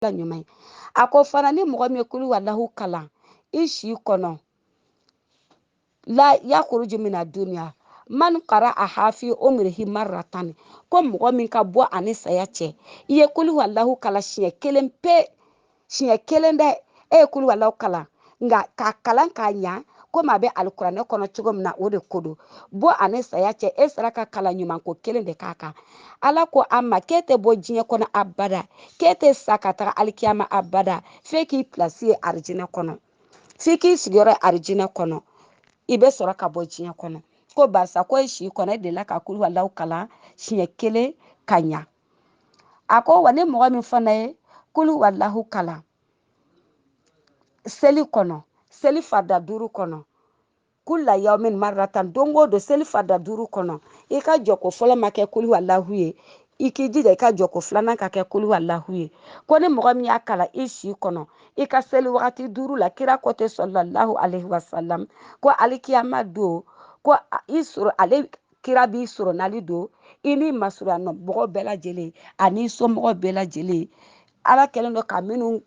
la ɲuman ye a ko fana ni mɔgɔ min ye kulu wallahu kalan i si kɔnɔ la yakhruju mina dunya man qara'aha fi umrihi marratan ko mɔgɔ min ka bɔ ani saya cɛ i ye kulu wallahu kalan siɲɛ kelen pe siɲɛ kelen dɛ e ye kulu wallahu kalan nka k'a kalan k'a ɲa komi a bɛ alikuranɛ kɔnɔ cogo min na o de ko don bɔ ani saya cɛ e sera ka kalan ɲuman ko kelen de k'a kan ala ko a ma k'e tɛ bɔ diɲɛ kɔnɔ abada k'e tɛ sa ka taga alikiyama abada f'e k'i pilasi ye arijinɛ kɔnɔ f'i k'i sigiyɔrɔ ye arijinɛ kɔnɔ i bɛ sɔrɔ ka bɔ diɲɛ kɔnɔ ko barisa ko e si kɔnɔ e delila ka kulu wallahu kalan siɲɛ kelen ka ɲa a ko wa ni mɔgɔ min fana ye kulu wallahu kalan seli kɔnɔ seli farida 5 kɔnɔ kula yawmin marratan don o don seli farida 5 kɔnɔ i ka jɔko fɔlɔ ma kɛ kulu wallahu ye i k'i jija i ka jɔko filanan ka kɛ kulu wallahu ye ko ni mɔgɔ min y'a kalan i si kɔnɔ i ka seli wagati 5 la kira ko ten sallallahu alaihi wasallam ko alikiyama don ko i sɔrɔ ale kira b'i sɔrɔ nali don i ni masurunya mɔgɔ bɛɛ lajɛlen ani somɔgɔ bɛɛ lajɛlen ala kɛlen don ka minnu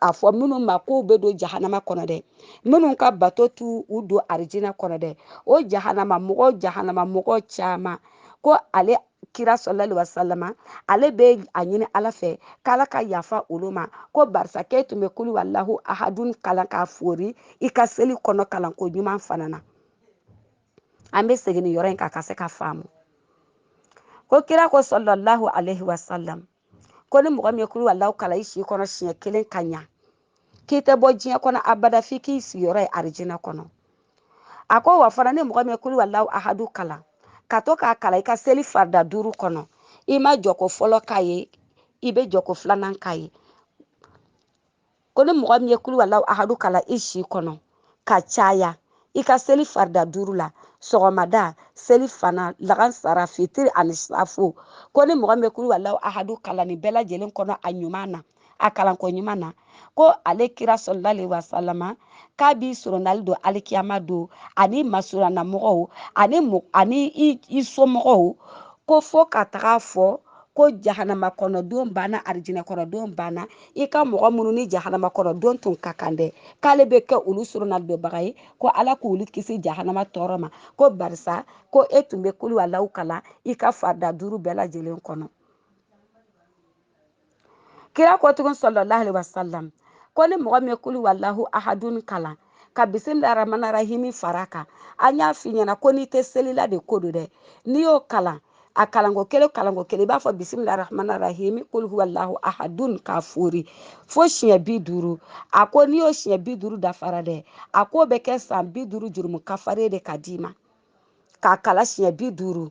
a fɔ minnu ma k'u bɛ don jahanama kɔnɔ dɛ minnu ka bato tu u don arijinɛ kɔnɔ dɛ o jahanama mɔgɔ caman ko ale kira sallallahu alaihi wasallam ale bɛ a ɲini ala fɛ k'ala ka yafa olu ma ko barisa k'e tun bɛ kulu wallahu ahadun kalan k'a fori i ka seli kɔnɔ kalanko ɲuman fana na an bɛ segin nin yɔrɔ in kan ka se ka faamu ko kira ko sallallahu alaihi wasallam ko ni mɔgɔ min ye kulu wallahu kalan i si kɔnɔ siɲɛ kelen ka ɲa k'i tɛ bɔ diɲɛ kɔnɔ abada f'i k'i sigiyɔrɔ ye arijinɛ kɔnɔ a ko wa fana ni mɔgɔ min ye kulu wallahu ahadu kalan ka to k'a kalan i ka seli farida 5 kɔnɔ i ma jɔko fɔlɔ k'a ye i bɛ jɔko filanan k'a ye ko ni mɔgɔ min ye kulu wallahu ahadu kalan i si kɔnɔ ka caya i ka seli farida 5 la sɔgɔmada seli fana lagansara fitiri ani safo ko ni mɔgɔ min ye kulu wallahu ahadu kalan nin bɛɛ lajɛlen kɔnɔ a ɲuman na a kalanko ɲuman na ko ale kira sallallahu alaihi wasallam k'a b'i sɔrɔ nali don alikiyama don ani masurana mɔgɔw ani i somɔgɔw ko fo ka taga fɔ ko jahanama kɔnɔdon banna arijinɛ kɔnɔdon banna i ka mɔgɔ minnu ni jahanama kɔnɔdon tun ka kan dɛ k'ale bɛ kɛ olu sɔrɔ nali donbaga ye ko ala k'olu kisi jahanama tɔɔrɔ ma ko barisa ko e tun bɛ kulu wallahu kalan i ka farida 5 bɛɛ lajɛlen kɔnɔ kira ko tugun sallallahu alaihi wasallam ko ni mɔgɔ min ye kulu wallahu ahadun kalan ka bisimilahi rahmani rahimi fara kan an y'a f'i ɲɛna ko n'i tɛ selila de ko don dɛ n'i y'o kalan a kalanko kelen i b'a fɔ bisimilahi rahmani rahimi kulu wallahu ahadun k'a fori fo siɲɛ 50 a ko n'i y'o siɲɛ 50 dafara dɛ a ko bɛ kɛ san 50 jurumu kafare de ka d'i ma k'a kalan siɲɛ 50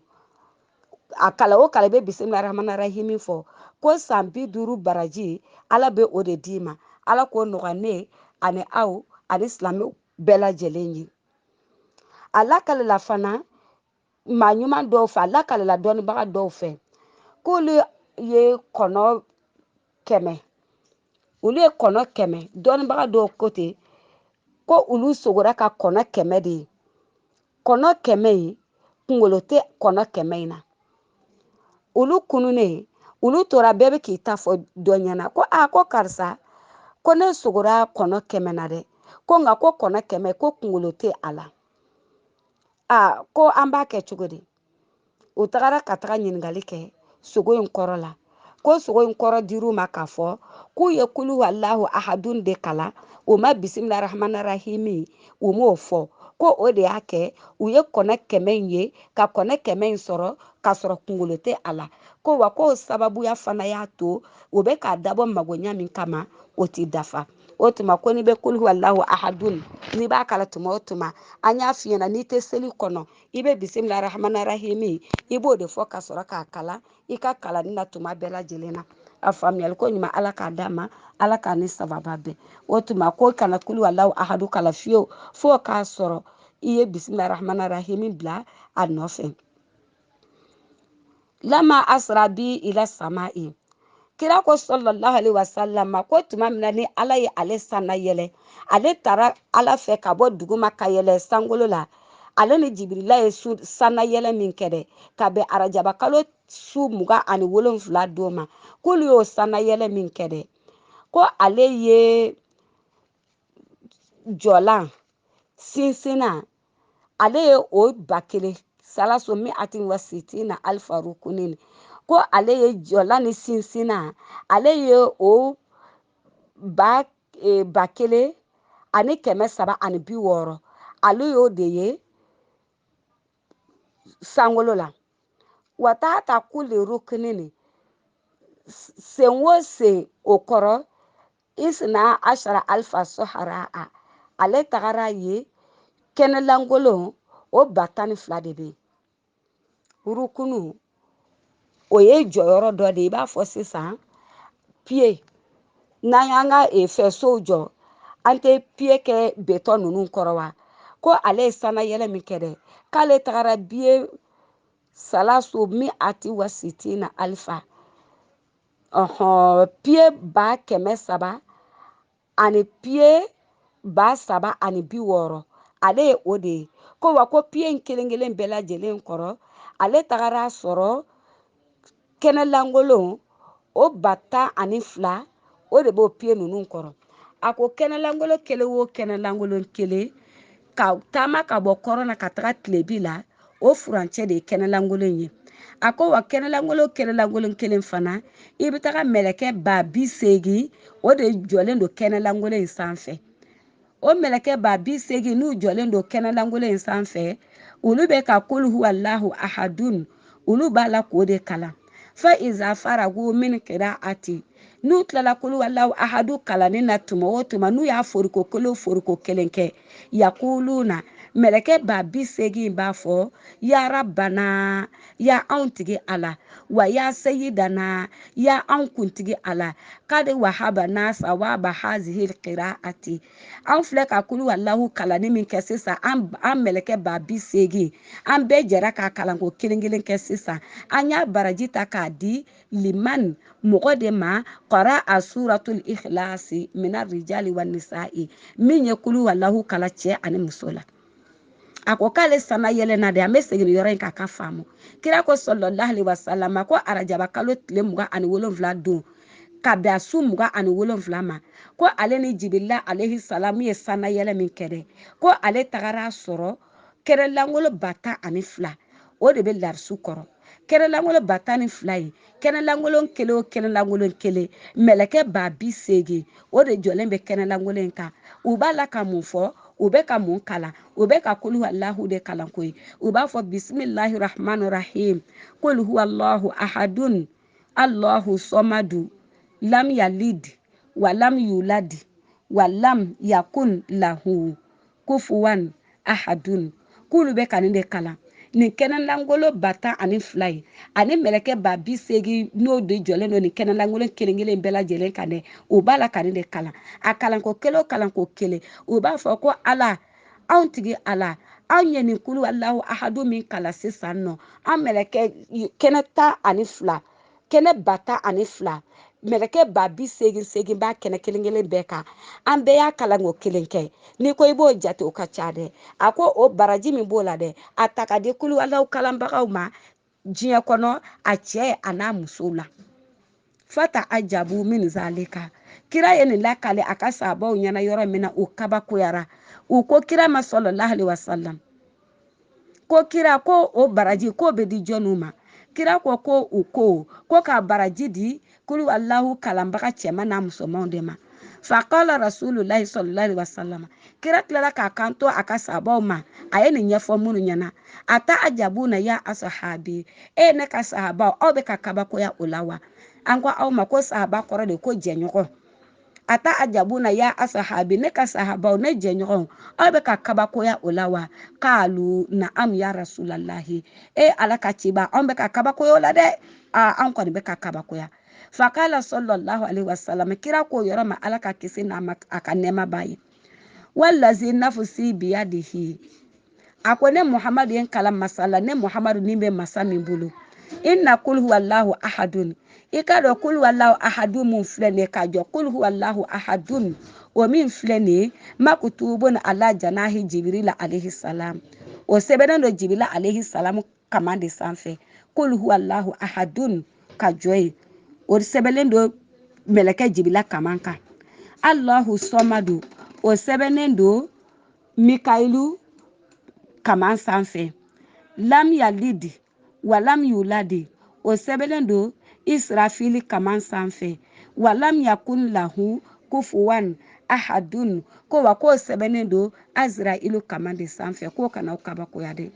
a kala o kala i bɛ bisimilahi rahmani rahimi fɔ ko san 50 baraji ala bɛ o de d'i ma ala k'o nɔgɔya ne ani aw ani silamɛw bɛɛ lajɛlen ye a lakalela fana maa ɲuman dɔw fɛ a lakalela dɔnnibaga dɔw fɛ k'olu ye kɔnɔ 100 olu ye kɔnɔ 100 dɔnnibaga dɔw ko ten ko olu sogora ka kɔnɔ 100 de ye kɔnɔ 100 in kunkolo tɛ kɔnɔ 100 in na olu kununen olu tora bɛɛ bɛ k'i ta fɔ dɔ ɲɛna ko ko karisa ko ne sogora kɔnɔ 100 na dɛ ko nka ko kɔnɔ 100 ko kunkolo tɛ a la ko an b'a kɛ cogo di u tagara ka taga ɲininkali kɛ sogo in kɔrɔ la ko sogo in kɔrɔ dir'u ma k'a fɔ k'u ye kulu wallahu ahadun de kalan u ma bisimilahi rahmani rahimi u m'o fɔ ko o de y'a kɛ u ye kɔnɔ 100 in ye ka kɔnɔ 100 in sɔrɔ k'a sɔrɔ kunkolo tɛ a la ko wa k'o sababuya fana y'a to u bɛ k'a dabɔ magoɲa min kama o tɛ dafa o tuma ko n'i bɛ kulu wallahu ahadun n'i b'a kalan tuma o tuma an y'a f'i ɲɛna n'i tɛ seli kɔnɔ i bɛ bisimilahi rahmani rahimi i b'o de fɔ ka sɔrɔ k'a kalan i ka kalanni na tuma bɛɛ lajɛlen na a faamuyali ko ɲuman ala k'a d'a ma ala k'a ni sababa bɛn o tuma ko kana kulu wallahu ahadu kalan fiyewu fo k'a sɔrɔ i ye bisimilahi rahmani rahimi bila a nɔfɛ lama asra bi ila sama'i kira ko sallallahu alaihi wasallam ko tuma min na ni ala ye ale sanna yɛlɛ ale taara ala fɛ ka bɔ duguma ka yɛlɛ sankolo la ale ni jibirila ye sanna yɛlɛ min kɛ dɛ ka bɛn arajaba kalo su 27 don ma k'olu y'o sanna yɛlɛ min kɛ dɛ ko ale ye jɔlan sinsina ale ye o 1000 salaso mi atin wa sitina alfa rukunin ko ale ye jɔlan ni sinsina ale ye o 1000 ani 360 ale y'o de ye sangolo la watata kuli rukunin sen wo sen o kɔrɔ isna ashara alfa sohara ale tagara ye kɛnɛlankolon o 12 de bɛ rukunu o ye jɔyɔrɔ dɔ de i b'a fɔ sisan pied n'an y'an ka fɛsow jɔ an tɛ pied kɛ beton ninnu kɔrɔ wa ko ale ye sanayɛlɛ min kɛ dɛ k'ale tagara biye salaso mi ati wa sitina alfa pied 300 ani pied 360 ale ye o de ye ko wa ko pied kelen-kelen bɛɛ lajɛlen kɔrɔ ale tagara sɔrɔ kɛnɛlankolon o 12 o de b'o pied ninnu kɔrɔ a ko kɛnɛlankolon kelen o kɛnɛlankolon kelen ka taama ka bɔ kɔrɔn na ka taga tilebi la o furancɛ de ye kɛnɛlankolon ye a ko wa kɛnɛlankolon kelen fana i bɛ taga mɛlɛkɛ 80 o de jɔlen don kɛnɛlankolon in sanfɛ o mɛlɛkɛ 80 n'u jɔlen don kɛnɛlankolon in sanfɛ olu bɛ ka kul huwallahu ahadun olu b'a la k'o de kalan fa iza faragu min qira'ati n'u tilala kul huwallahu ahadu kalanni na tuma o tuma n'u y'a foriko kelen kɛ yakuluna mɛlɛkɛ 80 b'a fɔ ya rabbana ya anw tigi ala wa ya sayyidana ya anw kuntigi ala kadi wahabana sawaba hazihil qira'ati an filɛ ka kulu wallahu kalanni min kɛ sisan an mɛlɛkɛ 80 an bɛɛ jɛra k'a kalanko kelen-kelen kɛ sisan an y'a baraji ta k'a di liman mɔgɔ de ma qara a suratul ikhlasi mina rijali wa nisa'i min ye kulu wallahu kala cɛ ani muso la a ko k'ale sana yɛlɛna de an bɛ segin yɔrɔ in k'a ka faamu kira ko sallallahu alaihi wasallam ko arajaba kalo tile 27 don ka bɛn a su 27 ma ko ale ni jibirila alayhi salam ye sana yɛlɛ min kɛ dɛ ko ale tagara sɔrɔ kɛnɛlankolon 12 o de bɛ larisu kɔrɔ kɛnɛlankolon 12 ye kɛnɛlankolon kelen o kɛnɛlankolon kelen mɛlɛkɛ 80 o de jɔlen bɛ kɛnɛlankolon in kan u b'a la ka mun fɔ u bɛ ka mun kalan u bɛ ka kul huwallahu de kalan ko ye u b'a fɔ bismillahir rahmanir rahim kul huwallahu ahadun allahu somadu lam yalid wa lam yulad wa lam yakun lahu kufuwan ahadun k'olu bɛ ka nin de kalan nin kɛnɛlankolon 12 ye ani mɛlɛkɛ 80 n'o de jɔlen don nin kɛnɛlankolon kelen-kelen bɛɛ lajɛlen kan dɛ u b'a la ka nin de kalan a kalanko kelen o kalanko kelen u b'a fɔ ko ala anw tigi ala anw ye nin kulu wallahu ahadu min kalan sisan nɔ an mɛlɛkɛ kɛnɛ 12 kɛnɛ 12 mɛlɛkɛ 80 b'a kɛnɛ kelen-kelen bɛɛ kan an bɛɛ y'a kalanko kelen kɛ n'i ko i b'o jate o ka ca dɛ a ko o baraji min b'o la dɛ a ta ka di kulu wallahu kalanbagaw ma diɲɛ kɔnɔ a cɛ a n'a musow la fata ajabu min zalika kira ye nin lakale a ka sahabaw ɲɛna yɔrɔ min na o kabakoyara u ko kira ma sallallahu alaihi wasallam ko kira ko o baraji ko bɛ di jɔnniw ma kira ko ko k'a baraji di kulu wallahu kalanbaga cɛman n'a musomanw de ma faqala rasulullahi sallallahu alaihi wasallam kira tilala k'a kanto a ka sahabaw ma a ye nin ɲɛfɔ minnu ɲɛna a ta ajabuna ya asahabi ne ka sahabaw aw bɛ ka kabakoya o la wa an ko aw ma ko sahaba kɔrɔ de ko jɛɲɔgɔn a ta ajabuna ya asahabi ne ka sahabaw ne jɛɲɔgɔnw aw bɛ ka kabakoya o la wa k'alu na'am ya rasulallahi ala ka ciba anw bɛ ka kabakoya o la dɛ an kɔni bɛ ka kabakoya fakala sallallahu alaihi wasallam kira ko yɔrɔ ma ala ka kisi n'a ma a ka nɛɛma b'a ye wallazi nafsi biyadihi a ko ne muhamadu ye kalan masala ne muhamadu ni bɛ masa min bolo inna kul huwallahu ahadun i ka dɔn kul huwallahu ahadun mun filɛ nin ye k'a jɔ kul huwallahu ahadun o min filɛ nin ye makutubun ala janahi jibrila alayhi salam o sɛbɛnnen don jibrila alayhi salam kaman de sanfɛ kul huwallahu ahadun ka jɔ ye o sɛbɛnnen don mɛlɛkɛ jibila kaman kan Allahu Somadu o sɛbɛnnen don Mikailu kaman sanfɛ lam yalidi wa lam yuladi o sɛbɛnnen don Israfili kaman sanfɛ wa lam yakun lahu kufuwan ahadun ko wa k'o sɛbɛnnen don Azrailu kaman de sanfɛ k'o kana o kabakoya dɛ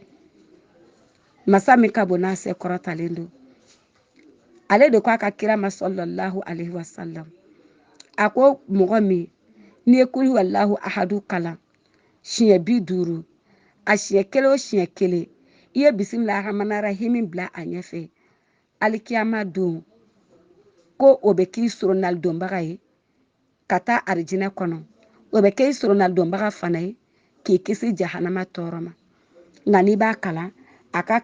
masa min ka bon n'a se kɔrɔtalen don ale de ko a ka kira ma sallallahu alaihi wasallam a ko mɔgɔ min n'i ye kuli wallahu ahadu kalan siɲɛ 50 a siɲɛ 1 o siɲɛ 1 i ye bisimilahi rahmani rahimi bila a ɲɛfɛ alikiyama don ko o bɛ k'i soronnali donbaga ye ka taa arijinɛ kɔnɔ o bɛ k'i soronnali donbaga fana ye k'i kisi jahanama tɔɔrɔ ma nka n'i b'a kalan a ka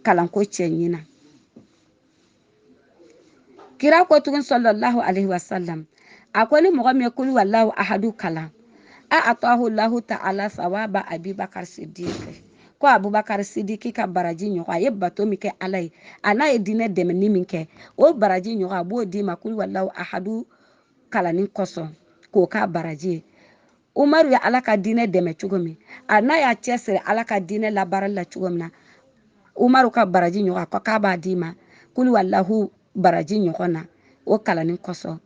kalanko cɛ ɲin na kira ko tugun sallallahu alaihi wasallam a ko ni mɔgɔ min ye kuli wallahu ahadu kalan atahu lahu ta'ala sawaba Abubakar Siddiq ko Abubakar Siddiq ka baraji ɲɔgɔn a ye bato min kɛ Ala ye a n'a ye diinɛ dɛmɛni min kɛ o baraji ɲɔgɔn a b'o d'i ma kuli wallahu ahadu kalanni kosɔn k'o k'a baraji ye Umaru ye Ala ka diinɛ dɛmɛ cogo min a n'a y'a cɛsiri Ala ka diinɛ labaarali la cogo min na Umaru ka baraji ɲɔgɔn a ko k'a b'a d'i ma kuli wallahu baraji ɲɔgɔn na o kalanni kosɔn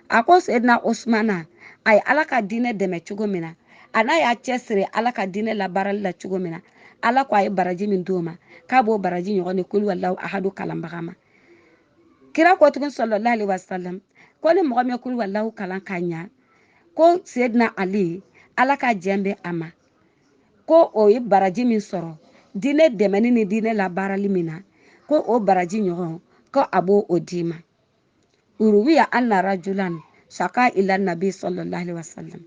a ko Seydina Usmana a ye Ala ka diinɛ dɛmɛ cogo min na a n'a y'a cɛsiri Ala ka diinɛ labaarali la cogo min na Ala ko a ye baraji min d'o ma k'a b'o baraji ɲɔgɔn ni kuli wallahu ahadu kalanbaga ma kira ko tugun sallallahu alaihi wasallam ko ni mɔgɔ min ye kuli wallahu kalan ka ɲa ko Seydina Ali Ala ka jɛn bɛ a ma ko o ye baraji min sɔrɔ diinɛ dɛmɛni ni diinɛ labaarali min na ko o baraji ɲɔgɔn ko a b'o d'i ma uruwiya anna rajulan shaka ila nabi sallallahu alaihi wasallam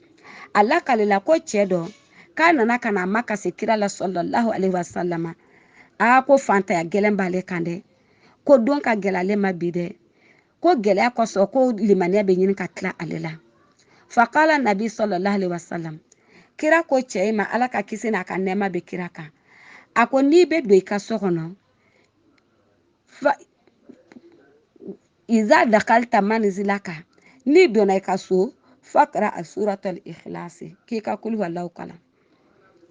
Allah kalila ko cɛ dɔ k'a nana ka na makasi kira la sallallahu alaihi wasallam ko fantaya gɛlɛn b'ale kan dɛ ko don ka gɛlɛ ale ma bi dɛ ko gɛlɛya kosɔn ko limaniya bɛ ɲini ka tila ale la faqala nabi sallallahu alaihi wasallam kira ko cɛ ma Ala ka kisi n'a ka nɛɛma bɛ kira kan a ko n'i bɛ don i ka so kɔnɔ iza dakalta manzilaka n'i donna i ka so faqra suratul ikhlas k'i ka kuli wallahu kalan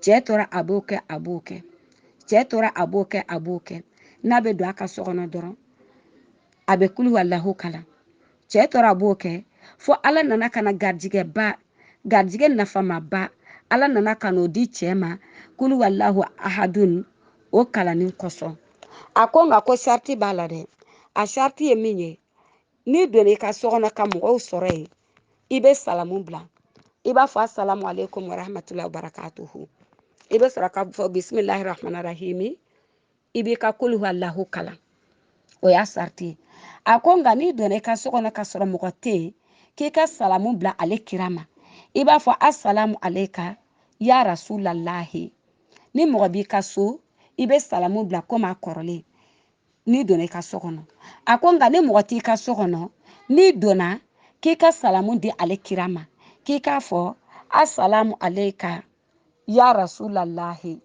cɛ tora a b'o kɛ cɛ tora a b'o kɛ n'a bɛ don a ka so kɔnɔ dɔrɔn a bɛ kuli wallahu kalan cɛ tora a b'o kɛ fo Ala nana ka na garijigɛ nafamaba Ala nana ka n'o di cɛ ma kuli wallahu ahadun o kalanni kosɔn a ko nka ko sarti b'a la dɛ a sarti ye min ye n'i donna i ka so kɔnɔ ka mɔgɔw sɔrɔ yen i bɛ salamu bila i b'a fɔ assalamu alaikum wa rahmatullahi wa barakatuhu i bɛ sɔrɔ ka fɔ bismillahir rahmanir rahim i b'i ka kuli wallahu kalan o y'a sarti a ko nka n'i donna i ka so kɔnɔ ka sɔrɔ mɔgɔ tɛ yen k'i ka salamu bila ale kira ma i b'a fɔ assalamu alayka ya rasulallahi ni mɔgɔ b'i ka so i bɛ salamu bila komi a kɔrɔlen n'i donna i ka so kɔnɔ a ko nka ni mɔgɔ t'i ka so kɔnɔ n'i donna k'i ka salamu di ale kira ma k'i k'a fɔ assalamu alayka ya rasulallahi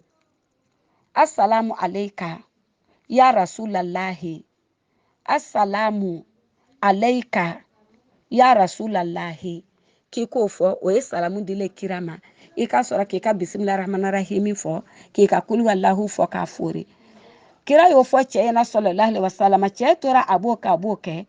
assalamu alayka ya rasulallahi assalamu alayka ya rasulallahi k'i k'o fɔ o ye salamu dile kira ma i ka sɔrɔ k'i ka bisimilahi rahmani rahimi fɔ k'i ka kuli wallahu fɔ k'a fori kira y'o fɔ cɛ ɲɛna sallallahu alaihi wasallam cɛ tora a b'o kɛ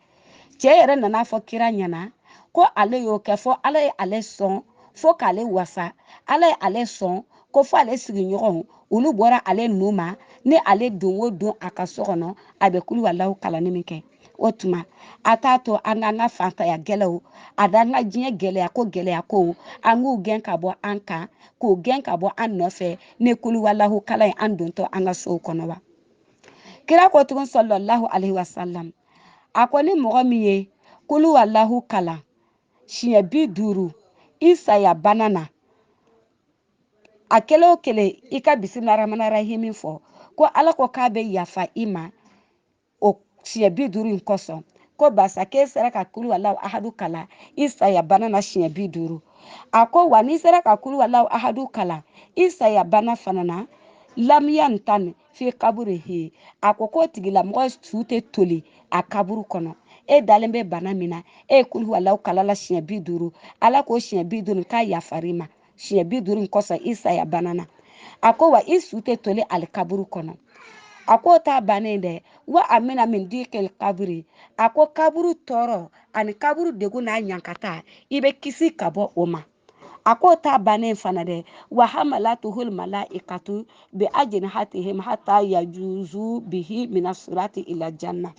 cɛ yɛrɛ nana fɔ kira ɲɛna ko ale y'o kɛ fɔ Ala ye ale sɔn fo k'ale wasa Ala ye ale sɔn ko fo ale sigiɲɔgɔnw olu bɔra ale nu ma ni ale don o don a ka so kɔnɔ a bɛ kuli wallahu kalanni min kɛ o tuma a t'a to an k'an ka fantaya gɛlɛw a d'an ka diɲɛ gɛlɛya ko an k'u gɛn ka bɔ an kan k'u gɛn ka bɔ an nɔfɛ ni kuli wallahu kalan ye an dontɔ an ka sow kɔnɔ wa kira ko tugun sallallahu alaihi wasallam a ko ni mɔgɔ min ye kuli wallahu kalan siɲɛ 50 i saya bana na a kelen o kelen i ka bisimilahi rahmani rahimi fɔ ko Ala ko k'a bɛ yafa i ma o siɲɛ 50 in kosɔn ko barisa k'e sera ka kuli wallahu ahadu kalan i saya bana na siɲɛ 50 a ko wa n'i sera ka kuli wallahu ahadu kalan i saya bana fana na lamiya tan fi kaburihi a ko k'o tigilamɔgɔ su tɛ toli a kaburu kɔnɔ e dalen bɛ bana min na e ye kulu walaw kalala siɲɛ 50 ala k'o siɲɛ 50 k'a yafar'i ma siɲɛ 50 kɔsɔn i saya bana na a ko wa i su tɛ toli alikaburu kɔnɔ a ko t'a bannen dɛ wa amina min dikil kabiri a ko kaburu tɔɔrɔ ani kaburu degun n'a ɲankata i bɛ kisi ka bɔ o ma a ko t'a bannen fana dɛ wa hamalatuhul malaikatu bi ajnihatihim hatta yajuzu bihi mina surati ila janna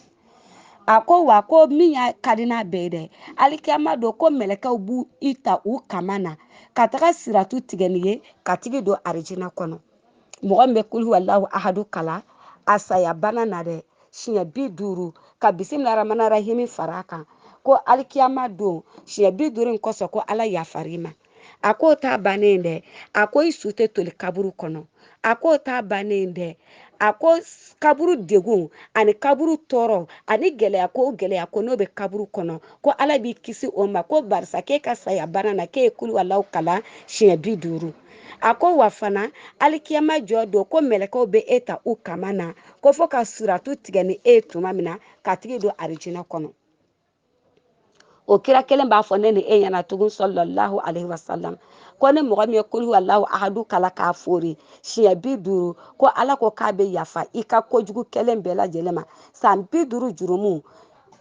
a ko wa ko min y'a ka di n'a bɛɛ ye dɛ alikiyama don ko mɛlɛkɛw b'u i ta u kama na ka taga siratu tigɛ nin ye ka tigi don arijina kɔnɔ mɔgɔ min bɛ kulu walahu ahadu kala a saya bana na dɛ siɲɛ 50 ka bisimila ramana rahimi fara kan ko alikiyama don siɲɛ 50 in kɔsɔn ko ala yafar'i ma a ko t'a bannen dɛ a ko i su tɛ toli kaburu kɔnɔ a ko t'a bannen dɛ a ko kaburu degun ani kaburu tɔɔrɔ ani gɛlɛya ko n'o bɛ kaburu kɔnɔ ko ala b'i kisi o ma ko barisa k'e ka saya bana na k'e ye kulu walahu kala siɲɛ 50 a ko wa fana alikiyama jɔ don ko mɛlɛkɛw bɛ e ta u kama na ko fɔ ka suratu tigɛ ni e ye tuma min na ka tigi don arijinɛ kɔnɔ o kira kelen b'a fɔ ne ni e ɲɛna tugun sallallahu alaihi wasallam ko ni mɔgɔ min ye kulu walahu ahadu kala k'a fori siɲɛ 50 ko ala ko k'a bɛ yafa i ka kojugu kelen bɛɛ lajɛlen ma san 50 jurumu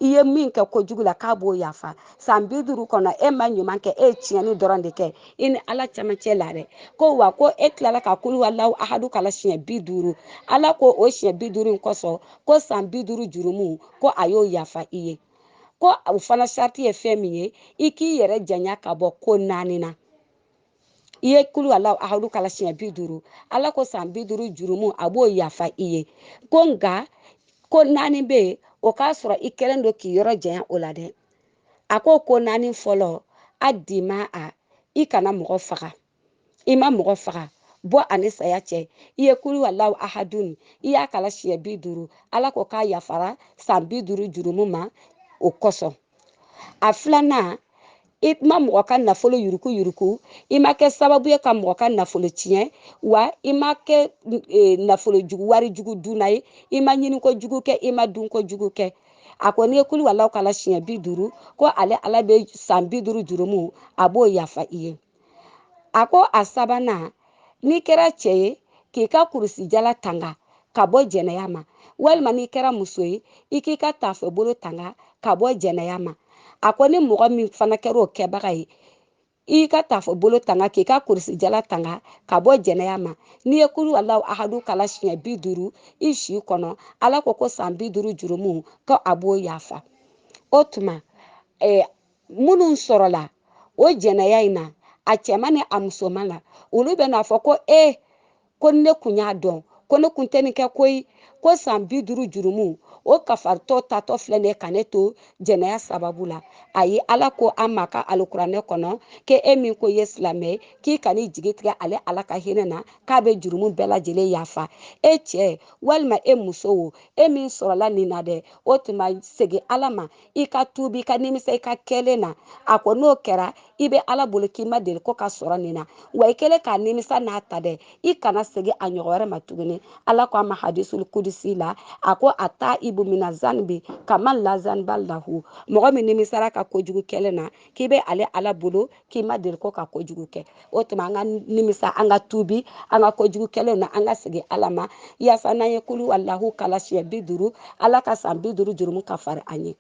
i ye min kɛ kojugu la k'a b'o yafa san 50 kɔnɔ e ma ɲuman kɛ e ye tiɲɛni dɔrɔn de kɛ i ni ala cɛmancɛ la dɛ ko wa ko e tilala ka kulu walahu ahadu kala siɲɛ 50 ala ko o siɲɛ 50 in kɔsɔn ko san 50 jurumu ko a y'o yafa i ye ko o fana sariti ye fɛn min ye i k'i yɛrɛ janya ka bɔ ko 4 na i ye kulu walahu ahadu kala siɲɛ 50 ala ko san 50 jurumu a b'o yafa i ye ko nka ko 4 bɛ yen o k'a sɔrɔ i kɛlen don k'i yɔrɔ janya o la dɛ a ko 4 fɔlɔ a dima a i kana mɔgɔ faga i ma mɔgɔ faga bɔ ani saya cɛ i ye kulu walahu ahadu i y'a kala siɲɛ 50 ala ko k'a yafara san 50 jurumu ma o kosɔn a filanan i ma mɔgɔ ka nafolo yuruku i ma kɛ sababu ye ka mɔgɔ ka nafolo tiɲɛ wa i ma kɛ nafolo jugu wari jugu dunna ye i ma ɲini ko jugu kɛ i ma dun ko jugu kɛ a ko n'i ye kulu walahu kala siɲɛ 50 ko ale ala bɛ san 50 jurumu a b'o yafa i ye a ko a sabanan n'i kɛra cɛ ye k'i ka kurusi jala tanga ka bɔ jɛnɛya ma walima n'i kɛra muso ye i k'i ka taafe bolo tanga ka bɔ jɛnɛya ma a ko ni mɔgɔ min fana kɛra o kɛbaga ye i ka taafe bolo tanga k'i ka kurusi jala tanga ka bɔ jɛnɛya ma n'i ye kulu walahu ahadu kala siɲɛ 50 i si kɔnɔ ala ko san 50 jurumu ko a b'o yafa o tuma minnu sɔrɔla o jɛnɛya in na a cɛman ni a musoman la olu bɛ n'a fɔ ko ko ne kun y'a dɔn ko ne kun tɛ nin kɛ koyi ko san 50 jurumu o kafaritɔ tatɔ filɛ nin ye ka ne to jɛnɛya sababu la ayi ala ko an ma ka alikuranɛ kɔnɔ ke e min ko ye silamɛ k'i kan'i jigi tigɛ ale ala ka hinɛ na k'a bɛ jurumu bɛɛ lajɛlen yafa e cɛ walima e muso o e min sɔrɔla nin na dɛ o tuma segin ala ma i ka tuubi i ka nimisa i ka kɛlen na a ko n'o kɛra i bɛ ala bolo k'i ma deli ko ka sɔrɔ nin na wa i kɛlen k'a nimisa n'a ta dɛ i kana segin a ɲɔgɔn wɛrɛ ma tuguni ala ko a ma hadisul kudisi la a ko a taa ibu mina zanbi kama lazanba lahu mɔgɔ min nimisara ka kojugu kɛlen na k'i bɛ ale ala bolo k'i ma deli ko ka kojugu kɛ o tuma an ka nimisa an ka tuubi an ka kojugu kɛlen na an ka segin ala ma yaasa n'an ye kulu walahu kala siɲɛ 50 ala ka san 50 jurumu ka fari an ye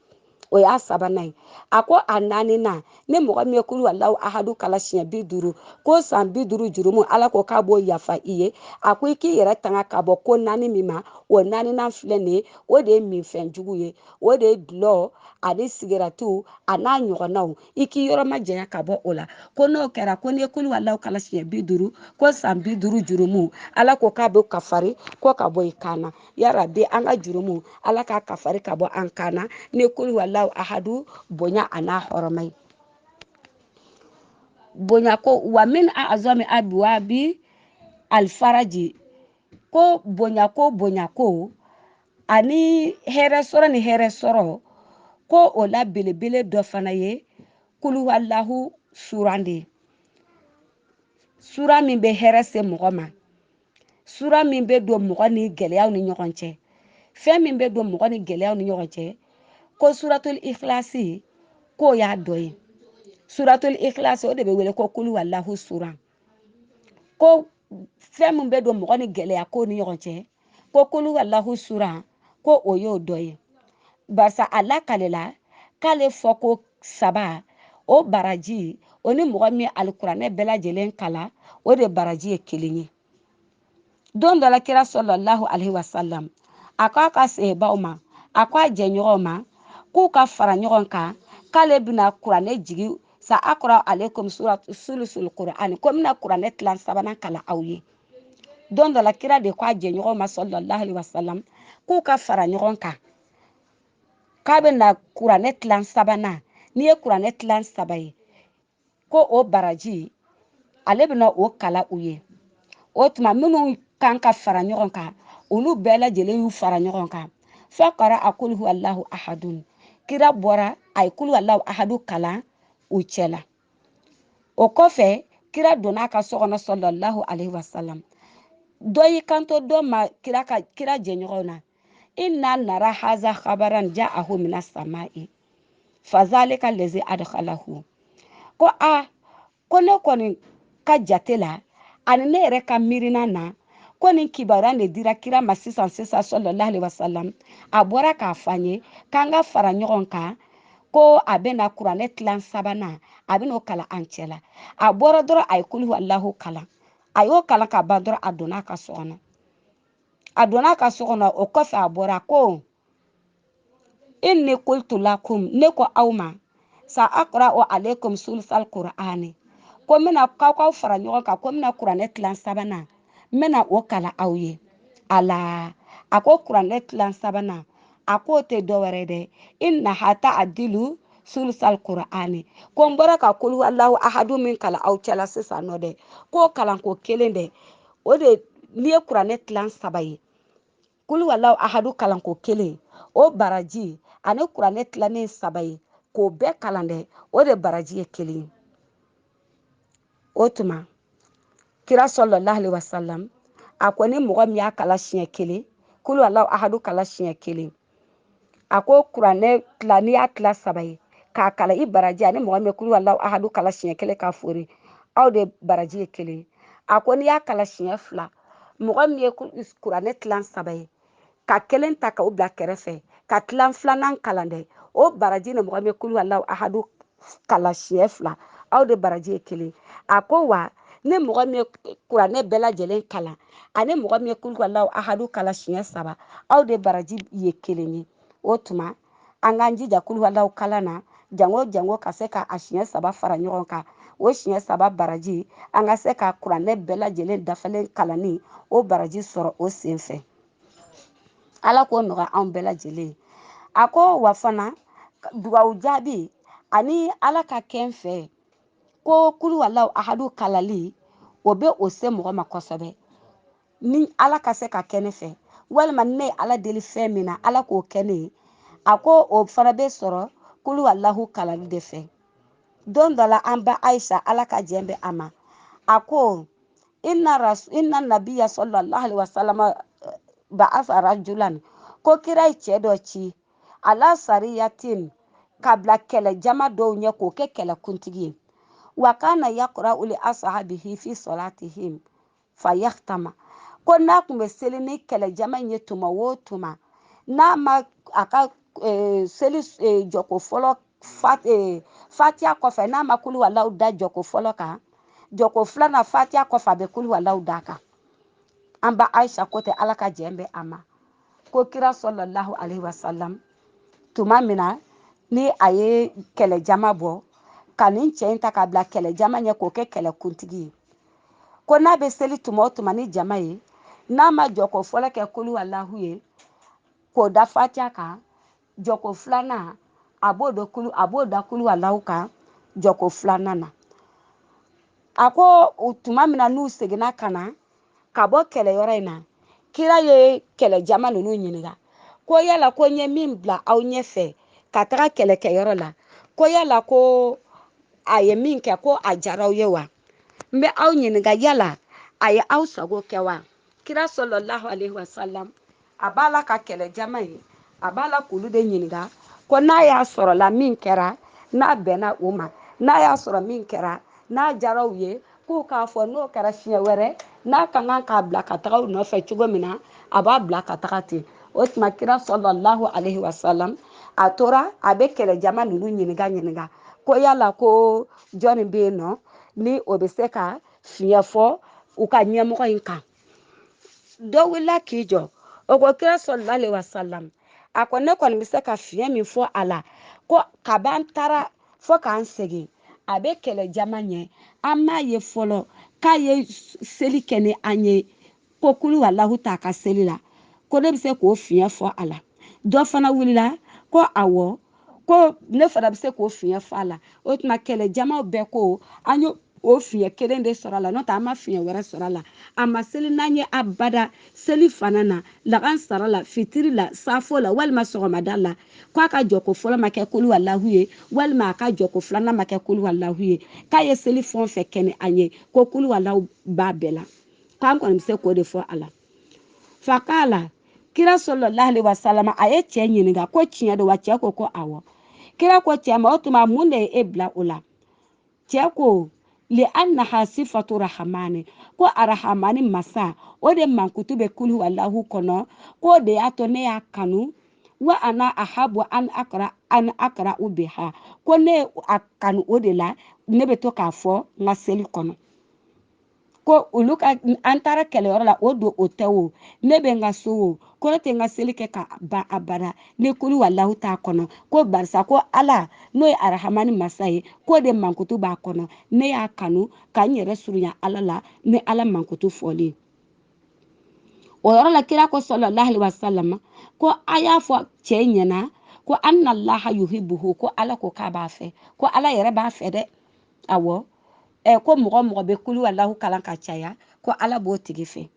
o y'a sabanan ye a ko a 4nan ni mɔgɔ min ye kulu walahu ahadu kala siɲɛ 50 ko san 50 jurumu ala ko k'a b'o yafa i ye a ko i k'i yɛrɛ tanga ka bɔ ko 4 min ma o 4nan filɛ nin ye o de ye minfɛn jugu ye o de ye dulɔ ani sigiratu a n'a ɲɔgɔnnaw i k'i yɔrɔ ma janya ka bɔ o la ko n'o kɛra ko n'i ye kulu walahu kala siɲɛ 50 ko san 50 jurumu ala ko k'a bɛ kafari ko ka bɔ i kan na yarabi an ka jurumu ala k'a kafari ka bɔ an kan na ni kulu walahu ahadu bonya a n'a hɔrɔma ye bonya ko wa min a azami abuwabi alfaraji ko bonya ko ani hɛrɛ sɔrɔ ni hɛrɛ sɔrɔ ko o la belebele dɔ fana ye kulu walahu suran de sura min bɛ hɛrɛ se mɔgɔ ma sura min bɛ don mɔgɔ ni gɛlɛyaw ni ɲɔgɔn cɛ fɛn min bɛ don mɔgɔ ni gɛlɛyaw ni ɲɔgɔn cɛ ko suratul ikhlasi ko y'a dɔ ye suratul ikhlasi o de bɛ wele ko kulu wallahu sura ko fɛn min bɛ don mɔgɔ ni gɛlɛya ko ni ɲɔgɔn cɛ ko kulu wallahu sura ko o y'o dɔ ye barisa a lakalela k'ale fɔ ko saba o baraji o ni mɔgɔ min alikuranɛ bɛɛ lajɛlen kala o de baraji ye kelen ye don dɔ la kira sallallahu alaihi wasallam a ko a ka sebaw ma a ko a jɛɲɔgɔnw ma k'u ka fara ɲɔgɔn kan k'ale bɛna kuranɛ jigi sa akra alaikum sulusul qur'an ko bɛna kuranɛ tilan sabanan kala aw ye don dɔ la kira de ko a jɛɲɔgɔnw ma sallallahu alaihi wasallam k'u ka fara ɲɔgɔn kan k'a bɛna kuranɛ tilan sabanan n'i ye kuranɛ tilan saba ye ko o baraji ale bɛna o kala u ye o tuma minnu kan ka fara ɲɔgɔn kan olu bɛɛ lajɛlen y'u fara ɲɔgɔn kan faqara a kul huwallahu ahadun kira bɔra a ye kul huwallahu ahadu kalan u cɛla o kɔfɛ kira donna a ka so kɔnɔ sallallahu alaihi wasallam dɔ y'i kanto dɔ ma kira jɛɲɔgɔnw na inna nara haza khabaran ja'ahu minas sama'i fazalika lezi adkhalahu ko ko ne kɔni ka jate la ani ne yɛrɛ ka miirina na ko nin kibaruya de dira kira ma sisan sallallahu alaihi wasallam a bɔra k'a fɔ an ye k'an ka fara ɲɔgɔn kan ko a bɛna kuranɛ tilan sabanan a bɛna o kalan an cɛ la a bɔra dɔrɔn a ye kul huwallahu kalan a y'o kalan ka ban dɔrɔn a donna a ka so kɔnɔ o kɔfɛ a bɔra ko inni qultu lakum ne ko aw ma sa aqra'u alaykum sulusal qur'ani ko mina k'aw fara ɲɔgɔn kan ko mina kuranɛ tilan sabanan mina o kala aw ye ala a ko kuranɛ tilan sabanan a ko tɛ dɔwɛrɛ dɛ inna hata adilu sulusal qur'ani ko n bɔra ka kul huwallahu ahadu min kala aw cɛla sisan nɔ dɛ k'o kalanko kelen dɛ o de n'i ye kuranɛ tilan saba ye kul huwallahu ahadu kalanko kelen o baraji ani kuranɛ tilanen saba ye k'o bɛɛ kalan dɛ o de baraji ye kelen ye o tuma kira sallallahu alaihi wasallam a ko ni mɔgɔ min y'a kala siɲɛ kelen kul huwallahu ahadu kala siɲɛ kelen a ko kuranɛ tila n'i y'a tila saba ye k'a kala i baraji ani mɔgɔ min ye kul huwallahu ahadu kala siɲɛ kelen k'a fori aw de baraji ye kelen ye a ko n'i y'a kala siɲɛ fila mɔgɔ min ye kuranɛ tilan saba ye ka kelen ta k'o bila kɛrɛfɛ ka tilan filanan kalan dɛ o baraji ni mɔgɔ min ye kul huwallahu ahadu kala siɲɛ fila aw de baraji ye kelen a ko wa ne mɔgɔ min ye kuranɛ bɛɛ lajɛlen kalan ani mɔgɔ min ye kul huwallahu ahadu kala siɲɛ saba aw de baraji ye kelen ye o tuma an k'an jija kul huwallahu kalan na jango ka se ka a siɲɛ saba fara ɲɔgɔn kan o siɲɛ saba baraji an ka se ka kuranɛ bɛɛ lajɛlen dafalen kalanni o baraji sɔrɔ o sen fɛ ala k'o nɔgɔya anw bɛɛ lajɛlen a ko wa fana dugawu jaabi ani ala ka kɛ n fɛ ko kul huwallahu ahadu kalali o bɛ o se mɔgɔ ma kosɛbɛ ni ala ka se ka kɛ ne fɛ walima ne ye ala deli fɛn min na ala k'o kɛ ne ye a ko o fana bɛ sɔrɔ kul huwallahu kalali de fɛ don dɔ la an ba Ayisa ala ka jɛn bɛ a ma a ko inna nabiya sallallahu alaihi wasallam ba'atha rajulan ko kira ye cɛ dɔ ci ala sariyatin ka bila kɛlɛ jama dɔw ɲɛ k'o kɛ kɛlɛkuntigi ye wa kana yaqra'u li ashabihi fi salatihim fayahtama ko n'a tun bɛ seli ni kɛlɛ jama in ye tuma o tuma n'a ma a ka seli jɔko fɔlɔ fatiha kɔfɛ n'a ma kul huwallahu da jɔko fɔlɔ kan jɔko filanan fatiha kɔfɛ a bɛ kul huwallahu da kan an ba Ayisa ko tɛ ala ka jɛn bɛ a ma ko kira sallallahu alaihi wasallam tuma min na ni a ye kɛlɛ jama bɔ ka nin cɛ in ta k'a bila kɛlɛ jama ɲɛ k'o kɛ kɛlɛkuntigi ye ko n'a bɛ seli tuma o tuma ni jama ye n'a ma jɔko fɔlɔ kɛ kul huwallahu ye k'o da fatiha kan jɔko filanan a b'o da kul huwallahu kan jɔko filanan na a ko tuma min na n'u seginna ka na ka bɔ kɛlɛyɔrɔ in na kira ye kɛlɛ jama ninnu ɲininka ko yala ko n ye min bila aw ɲɛfɛ ka taga kɛlɛkɛyɔrɔ la ko yala ko a ye min kɛ ko a diyara aw ye wa n bɛ aw ɲininka yala a ye aw sago kɛ wa kira sallallahu alaihi wasallam a b'a la ka kɛlɛ jama ye a b'a la k'olu de ɲininka ko n'a y'a sɔrɔ la min kɛra n'a bɛnna o ma n'a y'a sɔrɔ min kɛra n'a jara u ye k'u k'a fɔ n'o kɛra siɲɛ wɛrɛ n'a ka kan k'a bila ka taga u nɔfɛ cogo min na a b'a bila ka taga ten o tuma kira sɔlɔlahu alayhi wa salam a tora a bɛ kɛlɛjama ninnu ɲininka ko yala ko jɔnni bɛ yen nɔ ni o bɛ se ka fiɲɛ fɔ u ka ɲɛmɔgɔ in kan dɔ wulila k'i jɔ o ko kira sɔlɔlahu alayhi wa salam a ko ne kɔni bɛ se ka fiɲɛ min fɔ a la ko kab'an taara fo k'an segin a bɛ kɛlɛjama ɲɛ an m'a ye fɔlɔ k'a ye seli kɛ ni an ye ko kulu walahu t'a ka seli la ko ne bɛ se k'o fiɲɛ fɔ a la dɔ fana wulila ko awɔ ko ne fana bɛ se k'o fiɲɛ fɔ a la o tuma kɛlɛjamaw bɛɛ ko an ye o fiɲɛ kelen de sɔrɔ a la n'o tɛ an ma fiɲɛ wɛrɛ sɔrɔ a la a ma seli n'an ye abada seli fana na laban sara la fitiri la safo la walima sɔgɔmada la k'a ka jɔ ko fɔlɔ ma kɛ kulu walahu ye walima a ka jɔ ko filanan ma kɛ kulu walahu ye k'a ye seli fɛn o fɛn kɛ ni an ye ko kulu walahu b'a bɛɛ la k'an kɔni bɛ se k'o de fɔ a la fa k'a la kira sɔlɔlahu alayhi wa salam a ye cɛ ɲininka ko tiɲɛ don wa cɛ ko awɔ kira ko cɛ ma o tuma mun de ye e bila o la cɛ ko li annaha sifatu rahamani ko arahamani masa o de mankutu bɛ kulu walahu kɔnɔ ko de y'a to ne y'a kanu wa ana ahabu an akara u biha ko ne a kanu o de la ne bɛ to k'a fɔ n ka seli kɔnɔ ko olu ka an taara kɛlɛyɔrɔ la o don o tɛ o ne bɛ n ka so o ko ne tɛ n ka seli kɛ ka ban abada ne kulu walahu t'a kɔnɔ ko barisa ko ala n'o ye arahamani masa ye ko de mankutu b'a kɔnɔ ne y'a kanu ka n yɛrɛ surunya ala la ni ala mankutu fɔlen o yɔrɔ la kira ko sɔlɔlahu alayhi wa sallam ko a y'a fɔ cɛ ɲɛna ko analaha yuhibuhu ko ala ko k'a b'a fɛ ko ala yɛrɛ b'a fɛ dɛ awɔ ko mɔgɔ bɛ kulu walahu kalan ka caya ko ala b'o tigi fɛ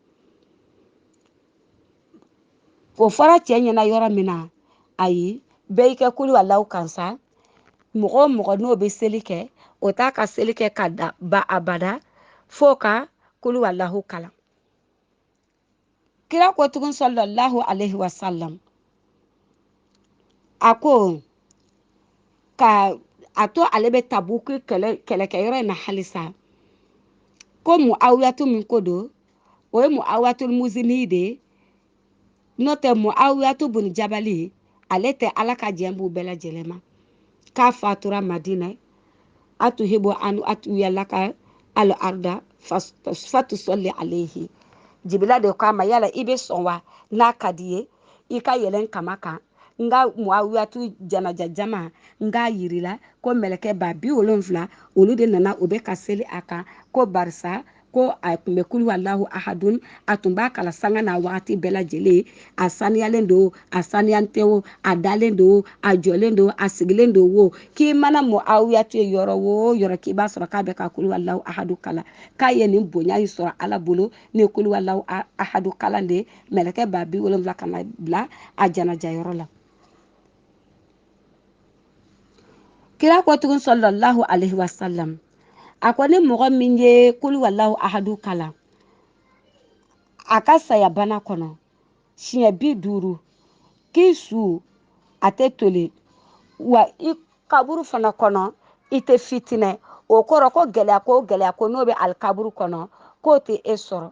o fɔra cɛ ɲɛna yɔrɔ min na ayi bɛɛ y'i kɛ kulu walahu kan sa mɔgɔ n'o bɛ seli kɛ o t'a ka seli kɛ ka da ba abada fo ka kulu walahu kalan kira ko tugun sɔlɔlahu alayhi wa salam a ko ka a to ale bɛ tabuki kɛlɛkɛyɔrɔ in na halisa ko muawiyatu min ko don o ye muawiyatul muzini de ye n'o tɛ muawiyatu bun jabali ale tɛ ala ka jɛn b'u bɛɛ lajɛlen ma k'a fatura madina atuhibu an atuyalaka al arda fatusɔli alayhi jibila de k'a ma yala i bɛ sɔn wa n'a ka di ye i ka yɛlɛn kama kan n ka muawiyatu janajajama n k'a yirila ko mɛlɛkɛ ba 70 olu de nana o bɛ ka seli a kan ko barisa ko a tun bɛ kulu walahu ahadun a tun b'a kala sanga n'a wagati bɛɛ lajɛlen a saniyalen don a saniyan tɛ o a dalen don a jɔlen don a sigilen don wo k'i mana muawiyatu ye yɔrɔ o yɔrɔ k'i b'a sɔrɔ k'a bɛ ka kulu walahu ahadu kala k'a ye nin bonya in sɔrɔ ala bolo ni kulu walahu ahadu kalan de mɛlɛkɛ ba 70 ka na bila a janajayɔrɔ la kira ko tugun sɔlɔlahu alayhi wa salam a ko ni mɔgɔ min ye kulu walahu ahadu kalan a ka saya bana kɔnɔ siɲɛ 50 k'i su a tɛ toli wa i kaburu fana kɔnɔ i tɛ fitinɛ o kɔrɔ ko gɛlɛya ko n'o bɛ alikaburu kɔnɔ k'o tɛ e sɔrɔ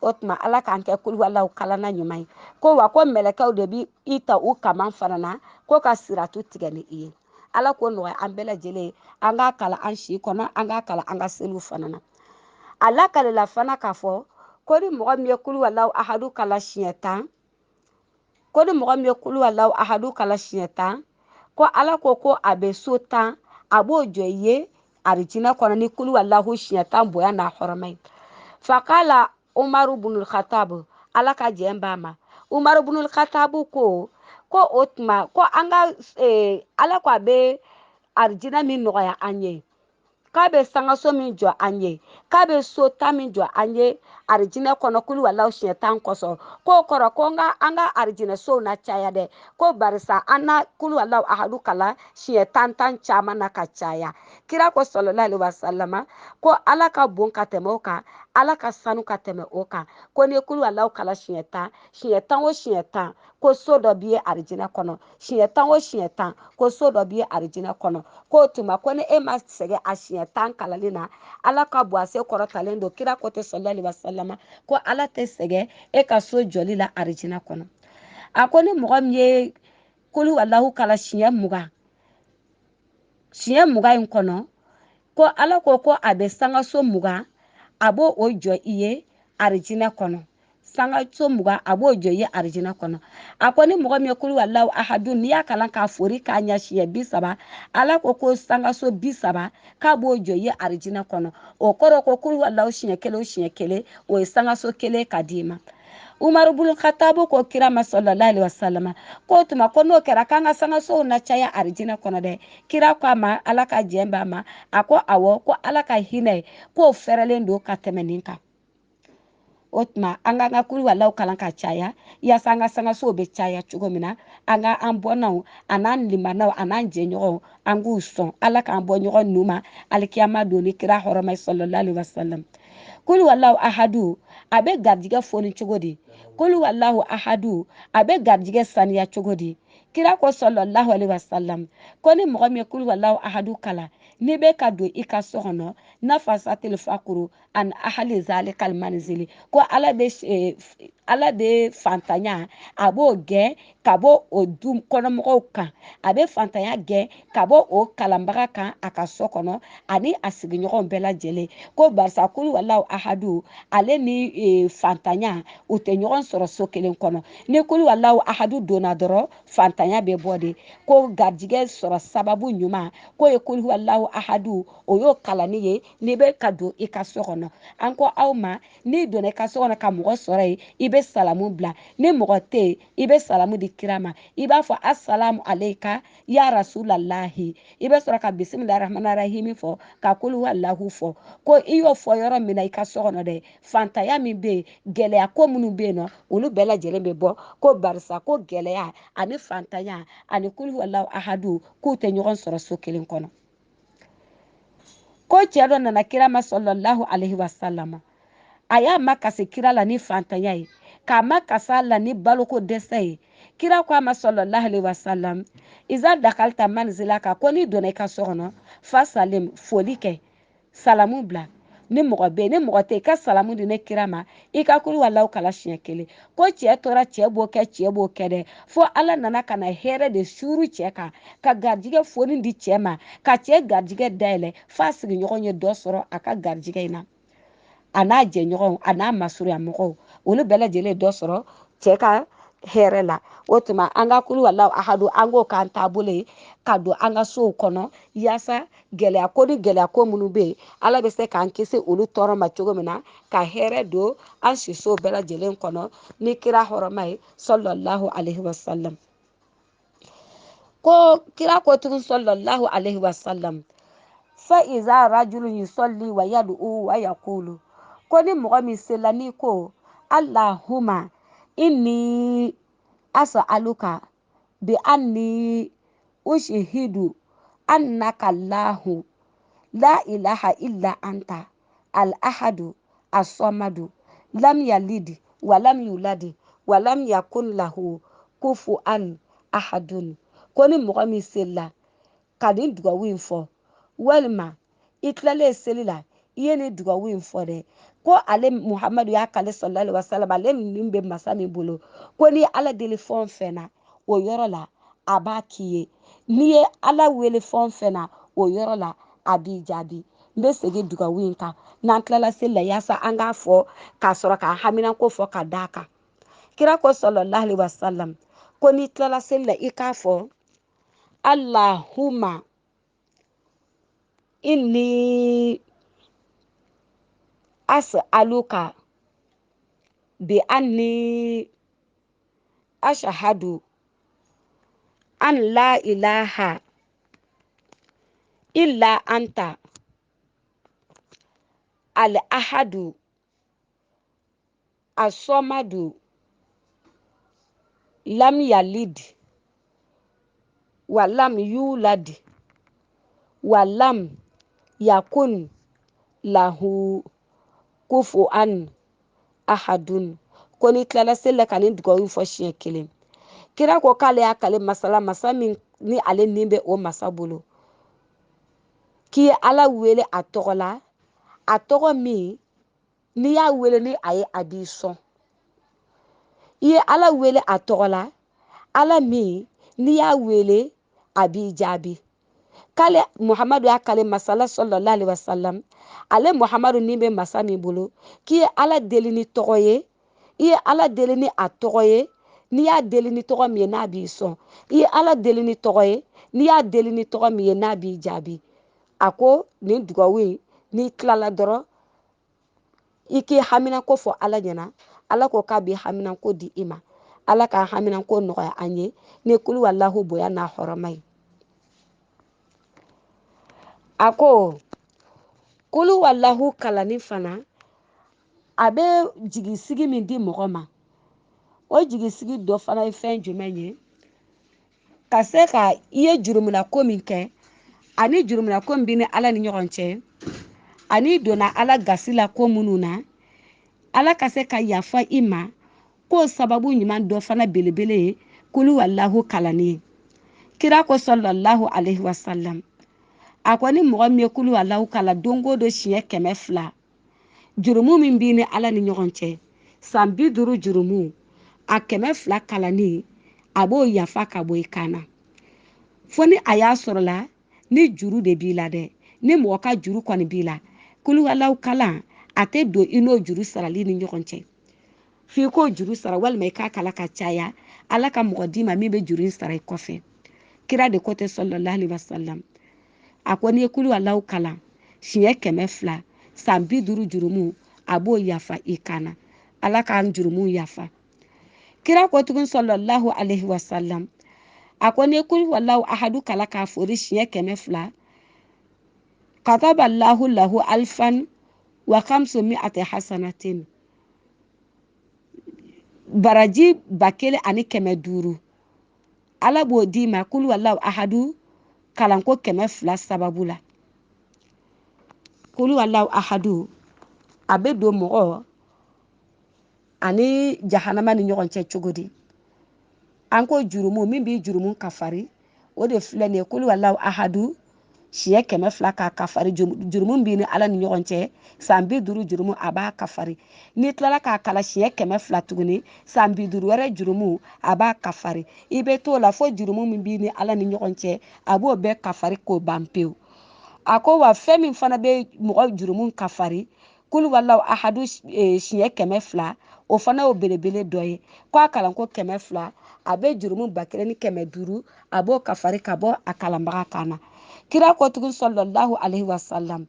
o tuma ala k'an kɛ kulu walahu kalanna ɲuman ye ko wa ko mɛlɛkɛw de bi i ta u kaman fana na ko ka siratu tigɛ ni i ye ala ko nɔgɔya an bɛɛ lajɛlen ye an k'a kalan an si kɔnɔ an k'a kalan an ka seliw fana na a lakalela fana k'a fɔ ko ni mɔgɔ min ye kulu walahu ahadu kalan siɲɛ 10 ko ni mɔgɔ min ye kulu walahu ahadu kalan siɲɛ 10 ko ala ko a bɛ so 10 a b'o jɔ i ye arijinɛ kɔnɔ ni kulu walahu siɲɛ 10 bonya n'a hɔrɔma ye fakala umaru bunul khatabu ala ka jɛn b'a ma umaru bunul khatabu ko o tuma ko an ka ala ko a bɛ arijinɛ min nɔgɔya an ye k'a bɛ sangaso min jɔ an ye k'a bɛ so 10 min jɔ an ye arijinɛ kɔnɔ kulu walahu siɲɛ 10 kɔsɔn k'o kɔrɔ ko an ka arijinɛ sow na caya dɛ ko barisa an na kulu walahu ahadu kalan siɲɛ 10 caman na ka caya kira ko sɔlɔlahu alayhi wa sallama ko ala ka bon ka tɛmɛ o kan ala ka sanu ka tɛmɛ o kan ko ni kulu Allahu kala siɲɛ 10 siɲɛ 10 o siɲɛ 10 ko so dɔ b'i ye arijinɛ kɔnɔ siɲɛ 10 o siɲɛ 10 ko so dɔ b'i ye arijinɛ kɔnɔ ko tuma ko ni e ma sɛgɛn a siɲɛ 10 kalali na ala ka bɔ a se kɔrɔtalen don kira ko tɛ sallallahu alaihi wasallam ko ala tɛ sɛgɛn e ka so jɔli la arijinɛ kɔnɔ a ko ni mɔgɔ min ye kulu Allahu kala siɲɛ 20 siɲɛ 20 in kɔnɔ ko ala ko a bɛ sangaso 20 a b'o o jɔ i ye arijinɛ kɔnɔ sangaso 20 a b'o jɔ i ye arijinɛ kɔnɔ a ko ni mɔgɔ min ye kulu Allahu ahadu n'i y'a kalan k'a fori k'a ɲɛ siɲɛ 30 ala ko sangaso 30 k'a b'o jɔ i ye arijinɛ kɔnɔ o kɔrɔ ko kulu Allahu siɲɛ 1 o siɲɛ 1 o ye sangaso 1 ka d'i ma Umaru bun Khattabu ko kira ma sallallahu alaihi wasallam ko tuma ko n'o kɛra k'an ka sangasow na caya arijinɛ kɔnɔ dɛ kira ko a ma ala ka jɛn b'a ma a ko awɔ ko ala ka hinɛ k'o fɛrɛlen don ka tɛmɛ nin kan o tuma an k'an ka kulu Allahu kalan ka caya yaasa an ka sangasow bɛ caya cogo min na an ka an bɔnnaw a n'an limanaw a n'an jɛɲɔgɔnw an k'u sɔn ala k'an bɔ ɲɔgɔn nu ma alikiyama don ni kira hɔrɔma sallallahu alaihi wasallam kulu Allahu ahadu a bɛ garijigɛ foni cogo di kulu Allahu ahadu a bɛ garijigɛ saniya cogo di kira ko sallallahu alaihi wasallam ko ni mɔgɔ min ye kulu Allahu ahadu kala n'i bɛ ka don i ka so kɔnɔ nafasatil fakuru an ahali zalikal manzili ko ala bɛ fantanya a b'o gɛn ka bɔ o du kɔnɔmɔgɔw kan a bɛ fantanya gɛn ka bɔ o kalanbaga kan a ka so kɔnɔ ani a sigiɲɔgɔnw bɛɛ lajɛlen ko barisa kulu Allahu ahadu ale ni fantanya u tɛ ɲɔgɔn sɔrɔ so kelen kɔnɔ ni kulu Allahu ahadu donna dɔrɔn fantanya bɛ bɔ de ko garijigɛ sɔrɔ sababu ɲuman ko ye kulu Allahu ahadu o y'o kalani ye n'i bɛ ka don i ka so kɔnɔ an ko aw ma n'i donna i ka so kɔnɔ ka mɔgɔ sɔrɔ yen i bɛ salamu bila ni mɔgɔ tɛ yen i bɛ salamu di kira ma i b'a fɔ asalamu aleyka ya rasulalahi i bɛ sɔrɔ ka bisimilahi rahmani rahimi fɔ ka kulu Allahu fɔ ko i y'o fɔ yɔrɔ min na i ka so kɔnɔ dɛ fantanya min bɛ yen gɛlɛya ko minnu bɛ yen nɔ olu bɛɛ lajɛlen bɛ bɔ ko barisa ko gɛlɛya ani fantanya ani kulu Allahu ahadu k'u tɛ ɲɔgɔn sɔrɔ so kelen kɔnɔ ko cɛ dɔ nana kira ma sallallahu alaihi wasallam a y'a makasi kira la ni fantanya ye k'a makasa la ni baloko dɛsɛ ye kira ko a ma sallallahu alaihi wasallam iza dakalta manzilaka ko n'i donna i ka so kɔnɔ fa salim foli kɛ salamu bila ni mɔgɔ bɛ yen ni mɔgɔ tɛ yen i ka salamu di ne kira ma i ka kulu Allahu kala siɲɛ 1 ko cɛ tora cɛ b'o kɛ dɛ fo ala nana ka na hɛrɛ de suuru cɛ kan ka garijigɛ foni di cɛ ma ka cɛ garijigɛ dayɛlɛ f'a sigiɲɔgɔn ye dɔ sɔrɔ a ka garijigɛ in na a n'a jɛɲɔgɔnw a n'a masuruya mɔgɔw olu bɛɛ lajɛlen dɔ sɔrɔ cɛ ka hɛrɛ la o tuma an ka kulu Allahu ahadu an k'o k'an taabolo ye ka don an ka sow kɔnɔ yaasa gɛlɛya ko ni gɛlɛya ko minnu bɛ yen ala bɛ se k'an kisi olu tɔɔrɔ ma cogo min na ka hɛrɛ don an sisow bɛɛ lajɛlen kɔnɔ ni kira hɔrɔma ye sallallahu alaihi wasallam ko kira ko tugun sallallahu alaihi wasallam fa iza rajulun yusalli wa yad'u wa yaqulu ko ni mɔgɔ min sela n'i ko Allahumma inni as'aluka bi anni ushihidu annaka Allahu la ilaha illa anta al-ahadu as-samadu lam yalid wa lam yulad wa lam yakun lahu kufuwan ahadun ko ni mɔgɔ min sela ka nin dugawu in fɔ walima i tilalen seli la i ye nin dugawu in fɔ dɛ ko ale Muhamadu y'a kale sallallahu alaihi wasallam ale nin bɛ masa min bolo ko ni ala deli fɛn o fɛn na o yɔrɔ la a b'a k'i ye n'i ye ala wele fɛn o fɛn na o yɔrɔ la a b'i jaabi n bɛ segin dugawu in kan n'an tilala seli la yaasa an k'a fɔ k'a sɔrɔ k'a haminako fɔ ka d'a kan kira ko sallallahu alaihi wasallam ko n'i tilala seli la i k'a fɔ Allahumma inni as'aluka bi anni ashhadu an la ilaha illa anta al-ahadu as-samadu lam yalid wa lam yulad wa lam yakun lahu kufuan ahadun ko ni tilala seli la ka nin dugawu fɔ siɲɛ kelen kira ko k'ale y'a kale masala masa min ni ale nin bɛ o masa bolo k'i ye ala wele a tɔgɔ la a tɔgɔ min n'i y'a wele ni a ye a b'i sɔn i ye ala wele a tɔgɔ la ala min n'i y'a wele a b'i jaabi k'ale muhamadu y'a kale masala sallallahu alaihi wasallam ale muhamadu nin bɛ masa min bolo k'i ye ala deli ni tɔgɔ ye i ye ala deli ni a tɔgɔ ye n'i y'a deli ni tɔgɔ min ye n'a b'i sɔn i ye ala deli ni tɔgɔ ye n'i y'a deli ni tɔgɔ min ye n'a b'i jaabi a ko nin dugawu in n'i tilala dɔrɔn i k'i haminako fɔ ala ɲɛna ala ko k'a b'i haminako di i ma ala k'a haminako nɔgɔya an ye ni kulu wallahu bonya n'a hɔrɔma ye a ko kulu wallahu kalani fana a bɛ jigisigi min di mɔgɔ ma o jigisigi dɔ fana ye fɛn jumɛn ye ka se ka i ye jurumina ko min kɛ ani jurumina ko min bɛ ni ala ni ɲɔgɔn cɛ ani donna ala gasi la ko minnu na ala ka se ka yafa i ma k'o sababu ɲuman dɔ fana belebele ye kulu wallahu kalani ye kira ko sallallahu alaihi wasallam a ko ni mɔgɔ min ye kulu wallahu kala don o don siɲɛ 200 jurumu min b'i ni ala ni ɲɔgɔn cɛ san 50 jurumu a 200 kalani a b'o yafa ka bɔ i kan na fo ni a y'a sɔrɔ la ni juru de b'i la dɛ ni mɔgɔ ka juru kɔni b'i la kulu wallahu kalan a tɛ don i n'o juru sarali ni ɲɔgɔn cɛ f'i k'o juru sara walima i k'a kala ka caya ala ka mɔgɔ d'i ma min bɛ juru in sara i kɔfɛ kira de ko tɛ sallallahu alaihi wasallam a ko n'i ye kulu wallahu kalan siɲɛ 200 san 50 jurumu a b'o yafa i kan na ala k'an jurumu yafa kira ko tugun sallallahu alaihi wasallam a ko n'i ye kulu wallahu ahadu kala k'a fori siɲɛ 200 kataba allahu lahu alfan wa 500 hasanatin baraji 1,500 ala b'o d'i ma kulu wallahu ahadu kalanko 200 sababu la kulu wallahu ahadu a bɛ don mɔgɔ ani jahanama ni ɲɔgɔn cɛ cogo di an ko jurumu min b'i jurumu kafari o de filɛ nin ye kulu wallahu ahadu siɲɛ 200 k'a kafari jurumu b'i ni ala ni ɲɔgɔn cɛ san 50 jurumu a b'a kafari n'i tilala k'a kala siɲɛ 200 tuguni san 50 wɛrɛ jurumu a b'a kafari i bɛ t'o la fo jurumu min b'i ni ala ni ɲɔgɔn cɛ a b'o bɛɛ kafari k'o ban pewu a ko wa fɛn min fana bɛ mɔgɔ jurumu kafari kulu wallahu ahadu siɲɛ 200 o fana y'o belebele dɔ ye ko a kalanko 200 a bɛ jurumu 1,500 a b'o kafari ka bɔ a kalanbaga kan na kira ko tugun sallallahu alaihi wasallam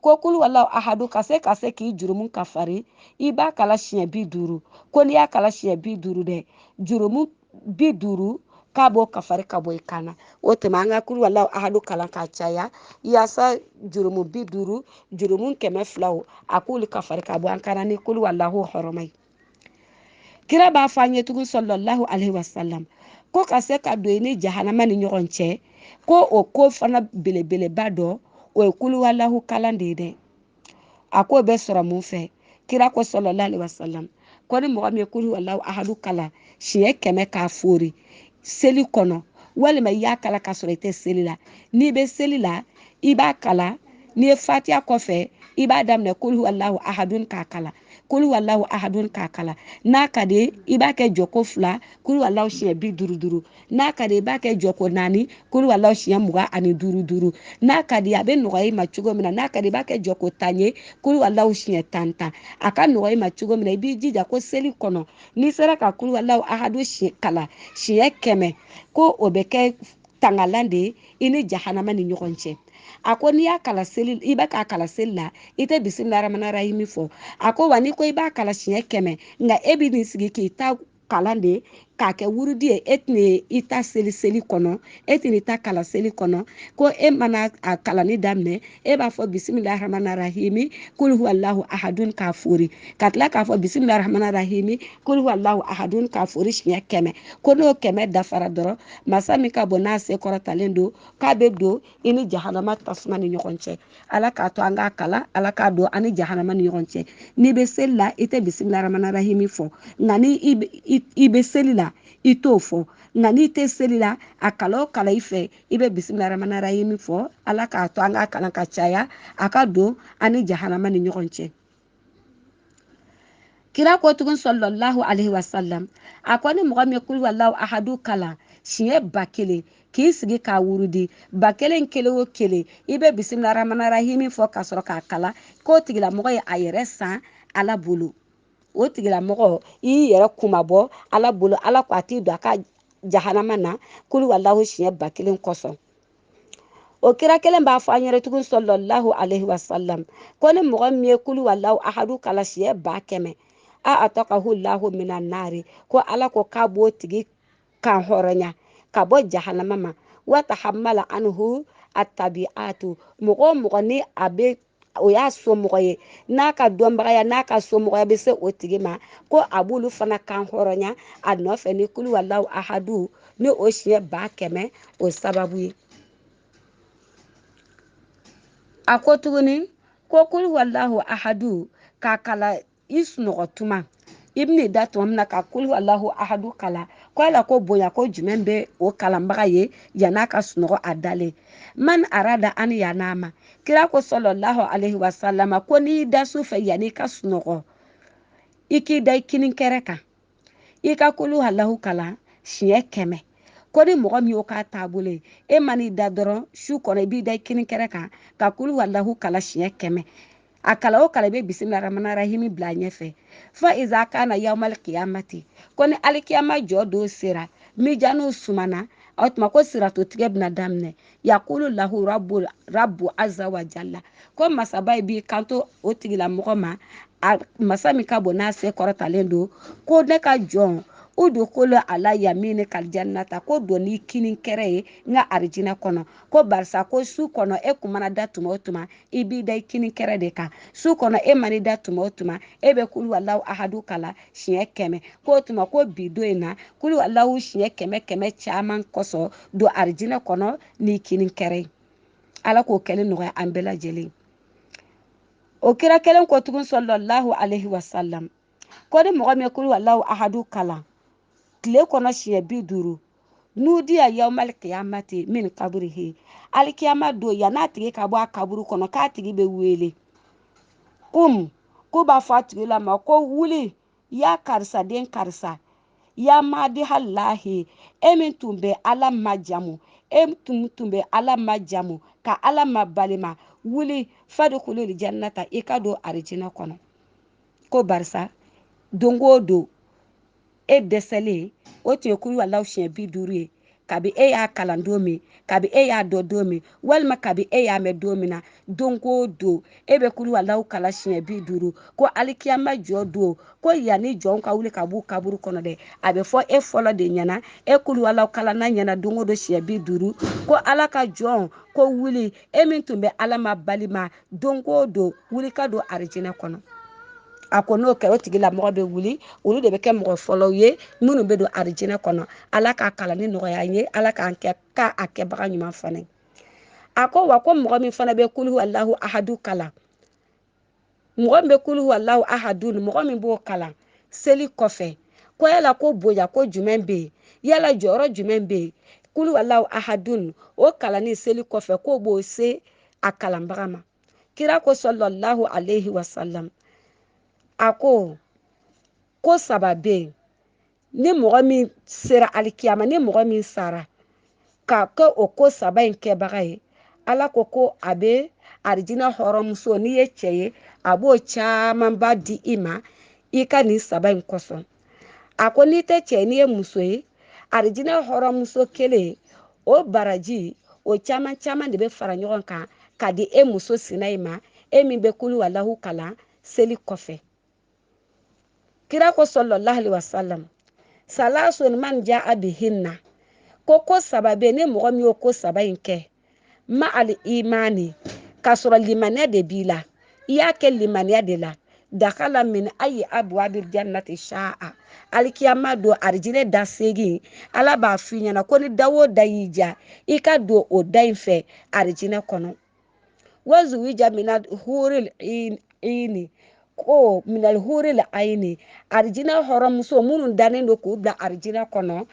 ko kulu wallahu ahadu ka se k'i jurumu kafari i b'a kala siɲɛ 50 ko n'i y'a kala siɲɛ 50 dɛ jurumu 50 k'a b'o kafari ka bɔ i kan na o tuma an ka kulu wallahu ahadu kalan k'a caya yaasa jurumu 50 jurumu 200 a k'olu kafari ka bɔ an kan na ni kulu wallahu hɔrɔma ye kira b'a fɔ an ye tugun sallallahu alaihi wasallam ko ka se ka don i ni jahanama ni ɲɔgɔn cɛ ko o ko fana belebeleba dɔ o ye kulu wallahu kalan de ye dɛ a ko bɛ sɔrɔ mun fɛ kira ko sallallahu alaihi wasallam ko ni mɔgɔ min ye kulu wallahu ahadu kalan siɲɛ 100 k'a fori seli kɔnɔ walima i y'a kala ka sɔrɔ i tɛ seli la n'i bɛ seli la i b'a kala n'i ye fatiha kɔfɛ i b'a daminɛ kulu wallahu ahadun k'a kala kulu wallahu ahadun k'a kala n'a ka di i b'a kɛ jɔko 2 kulu wallahu siɲɛ 50 n'a ka di i b'a kɛ jɔko 4 kulu wallahu siɲɛ 25 n'a ka di a bɛ nɔgɔya i ma cogo min na n'a ka di i b'a kɛ jɔko 10 ye kulu wallahu siɲɛ 10 a ka nɔgɔya i ma cogo min na i b'i jija ko seli kɔnɔ n'i sera ka kulu wallahu ahadu kala siɲɛ 100 ko o bɛ kɛ tangalan de ye i ni jahanama ni ɲɔgɔn cɛ a ko n'i y'a kala seli i bɛ k'a kala seli la i tɛ bisimila rahmani rahimi fɔ a ko wa n'i ko i b'a kala siɲɛ 100 nka e bɛ nin sigi k'i ta kalan de k'a kɛ wurudi ye e tɛna i ta seli kɔnɔ e tɛna i ta kala seli kɔnɔ ko e mana a kalani daminɛ e b'a fɔ bisimilahi rahmani rahimi kul huwallahu ahadun k'a fori ka tila k'a fɔ bisimilahi rahmani rahimi kul huwallahu ahadun k'a fori siɲɛ 100 ko n'o 100 dafara dɔrɔn masa min ka bon n'a se kɔrɔtalen don k'a bɛ don i ni jahanama tasuma ni ɲɔgɔn cɛ ala k'a to an k'a kala ala k'a don an ni jahanama ni ɲɔgɔn cɛ n'i bɛ seli la i tɛ bisimilahi rahmani rahimi fɔ nka ni i bɛ seli la i t'o fɔ nka n'i tɛ seli la a kala o kala i fɛ i bɛ bisimilahi rahmani rahimi fɔ ala k'a to an k'a kalan ka caya a ka don an ni jahanama ni ɲɔgɔn cɛ kira ko tugun sallallahu alaihi wasallam a ko ni mɔgɔ min kul wallahu ahadu kalan siɲɛ 1000 k'i sigi k'a wurudi 1000 kelen o kelen i bɛ bisimilahi rahmani rahimi fɔ ka sɔrɔ k'a kala k'o tigilamɔgɔ ye a yɛrɛ san ala bolo o tigilamɔgɔ i y'i yɛrɛ kumabɔ ala bolo ala ko a t'i don a ka jahanama na kul wallahu siɲɛ 1000 kosɔn o kira kelen b'a fɔ an yɛrɛ tugun sallallahu alaihi wasallam ko ni mɔgɔ min ye kul wallahu ahadu kala siɲɛ 100 a atakahu lahu minan nari ko ala ko k'a b'o tigi kan hɔrɔnya ka bɔ jahanama ma wa tahammala anhu atabiatu mɔgɔ o mɔgɔ ni a bɛ o y'a somɔgɔ ye n'a ka dɔnbagaya n'a ka somɔgɔya bɛ se o tigi ma ko a b'olu fana kan hɔrɔnya a nɔfɛ ni kul wallahu ahadu ni o siɲɛ 100 o sababu ye a ko tuguni ko kul wallahu ahadu k'a kala i sunɔgɔ tuma i bɛna da tuma min na ka kul wallahu ahadu kala ko ala ko bonya ko jumɛn bɛ o kalanbaga ye yan'a ka sunɔgɔ a dalen man arada an yanama kira ko sallallahu alaihi wasallam ko n'i da su fɛ yan'i ka sunɔgɔ i k'i da i kini kɛrɛ kan i ka kul wallahu kala siɲɛ 100 ko ni mɔgɔ min y'o k'a taabolo ye e man'i da dɔrɔn su kɔnɔ i b'i da i kini kɛrɛ kan ka kul wallahu kala siɲɛ 100 a kala o kala i bɛ bisimilahi rahmani rahimi bila ɲɛfɛ fa iza kana yawmal qiyamati ko ni alikiyama jɔ don sera mijaniw sumana o tuma ko sirato tigɛ bɛna daminɛ yakulu lahu rabbu azza wa jalla ko masaba ye b'i kanto o tigilamɔgɔ ma masa min ka bon n'a se kɔrɔtalen don ko ne ka jɔn o do kolo ala yamini kalijannata ko don ni kini kɛrɛ ye n ka arijinɛ kɔnɔ ko barisa ko su kɔnɔ e kun mana da tuma o tuma i b'i da i kini kɛrɛ de kan su kɔnɔ e mani da tuma o tuma e bɛ kul wallahu ahadu kala siɲɛ 100 k'o tuma ko bi don in na kul wallahu siɲɛ 100 caman kosɔn don arijinɛ kɔnɔ ni kini kɛrɛ ye ala k'o kɛli nɔgɔya an bɛɛ lajɛlen o kira kelen ko tugun sallallahu alaihi wasallam ko ni mɔgɔ min kul wallahu ahadu kala tile kɔnɔ siɲɛ 50 nudiya yawmal qiyamati min kabrihi alikiyama don yan'a tigi ka bɔ a kaburu kɔnɔ k'a tigi bɛ wele k'u b'a fɔ a tigi la ma ko wuli ya karisa den karisa ya madi halahi e min tun bɛ ala majamu e tun bɛ ala majamu ka ala mabalima wuli fadkhulul jannata i ka don arijinɛ kɔnɔ ko barisa don o don e dɛsɛlen o tun ye kul wallahu siɲɛ 50 ye kabi e y'a kalan don min kabi e y'a dɔn don min walima kabi e y'a mɛn don min na don o don e bɛ kul wallahu kala siɲɛ 50 ko alikiyama jɔ don ko yanni jɔnw ka wuli ka b'u kaburu kɔnɔ dɛ a bɛ fɔ e fɔlɔ de ɲɛna e kul wallahu kalanna ɲɛna don o don siɲɛ 50 ko ala ka jɔn ko wuli e min tun bɛ ala ma balima don o don wuli ka don arijinɛ kɔnɔ a ko n'o kɛra o tigilamɔgɔ bɛ wuli olu de bɛ kɛ mɔgɔ fɔlɔw ye minnu bɛ don arijinɛ kɔnɔ ala k'a kalanni nɔgɔya an ye ala k'an kɛ k'a kɛbaga ɲuman fana a ko wa ko mɔgɔ min fana bɛ kul wallahu ahadu kalan mɔgɔ min bɛ kul wallahu ahadu mɔgɔ min b'o kalan seli kɔfɛ ko yala ko bonya ko jumɛn bɛ yen yala jɔyɔrɔ jumɛn bɛ yen kul wallahu ahadu o kalanni seli kɔfɛ k'o b'o se a kalanbaga ma kira ko sallallahu alaihi wasallam a ko saba bɛ yen ni mɔgɔ min sera alikiyama ni mɔgɔ min sara k'a kɛ o ko saba in kɛbaga ye ala ko a bɛ arijinɛ hɔrɔnmuso n'i ye cɛ ye a b'o caman ba di i ma i ka nin saba in kosɔn a ko n'i tɛ cɛ n'i ye muso ye arijinɛ hɔrɔnmuso kelen o baraji o caman caman de bɛ fara ɲɔgɔn kan ka di e muso sina in ma e min bɛ kul wallahu kalan seli kɔfɛ kira ko sallallahu alaihi wasallam salasun man ja'a bihinna ko saba be ne mɔgɔ min y'o ko saba in kɛ ma al imani k'a sɔrɔ limaniya de b'i la i y'a kɛ limaniya de la dakala min ayi abwabil jannati sha'a alikiyama don arijinɛ da segin ala b'a f'i ɲɛna ko ni da o da y'i ja i ka don o da in fɛ arijinɛ kɔnɔ wazuwija mina huril ini ko minal huril aini arijinɛ hɔrɔnmuso minnu dannen don k'u bila arijinɛ kɔnɔ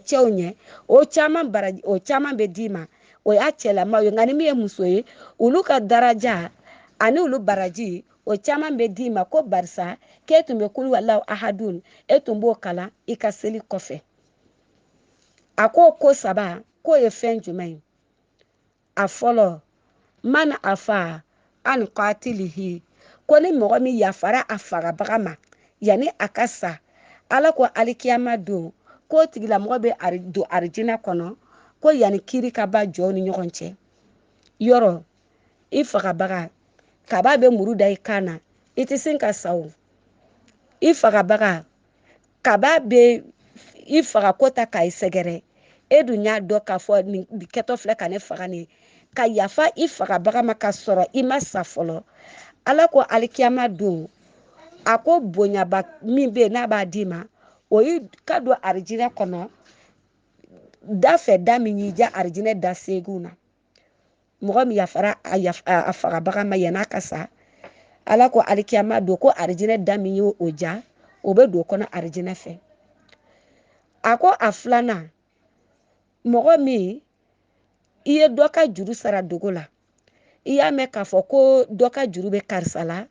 cɛw ɲɛ o caman bɛ d'i ma o y'a cɛlamaw ye nka ni min ye muso ye olu ka daraja ani olu baraji o caman bɛ d'i ma ko barisa k'e tun bɛ kulu walahu ahadun e tun b'o kalan i ka seli kɔfɛ a ko saba k'o ye fɛn jumɛn ye a fɔlɔ man afa an qatilihi ko ni mɔgɔ min yafara a fagabaga ma yani a ka sa ala ko alikiyama don k'o tigilamɔgɔ bɛ don arijinɛ kɔnɔ ko yani kiri ka ba jɔw ni ɲɔgɔn cɛ yɔrɔ i fagabaga kaba bɛ muru da i kan na i tɛ se ka sa o i fagabaga kaba bɛ i faga ko ta k'a sɛgɛrɛ e dun y'a dɔn k'a fɔ nin kɛtɔ filɛ ka ne faga nin ka yafa i fagabaga ma ka sɔrɔ i ma sa fɔlɔ ala ko alikiyama don a ko bonyaba min bɛ yen n'a b'a d'i ma o ye ka don arijinɛ kɔnɔ da fɛ da min y'i ja arijinɛ da seginw na mɔgɔ min yafara a fagabaga ma yan'a ka sa ala ko alikiyama don ko arijinɛ da min y'o ja o bɛ don o kɔnɔ arijinɛ fɛ a ko a filanan mɔgɔ min i ye dɔ ka juru sara dogo la i y'a mɛn k'a fɔ ko dɔ ka juru bɛ karisa la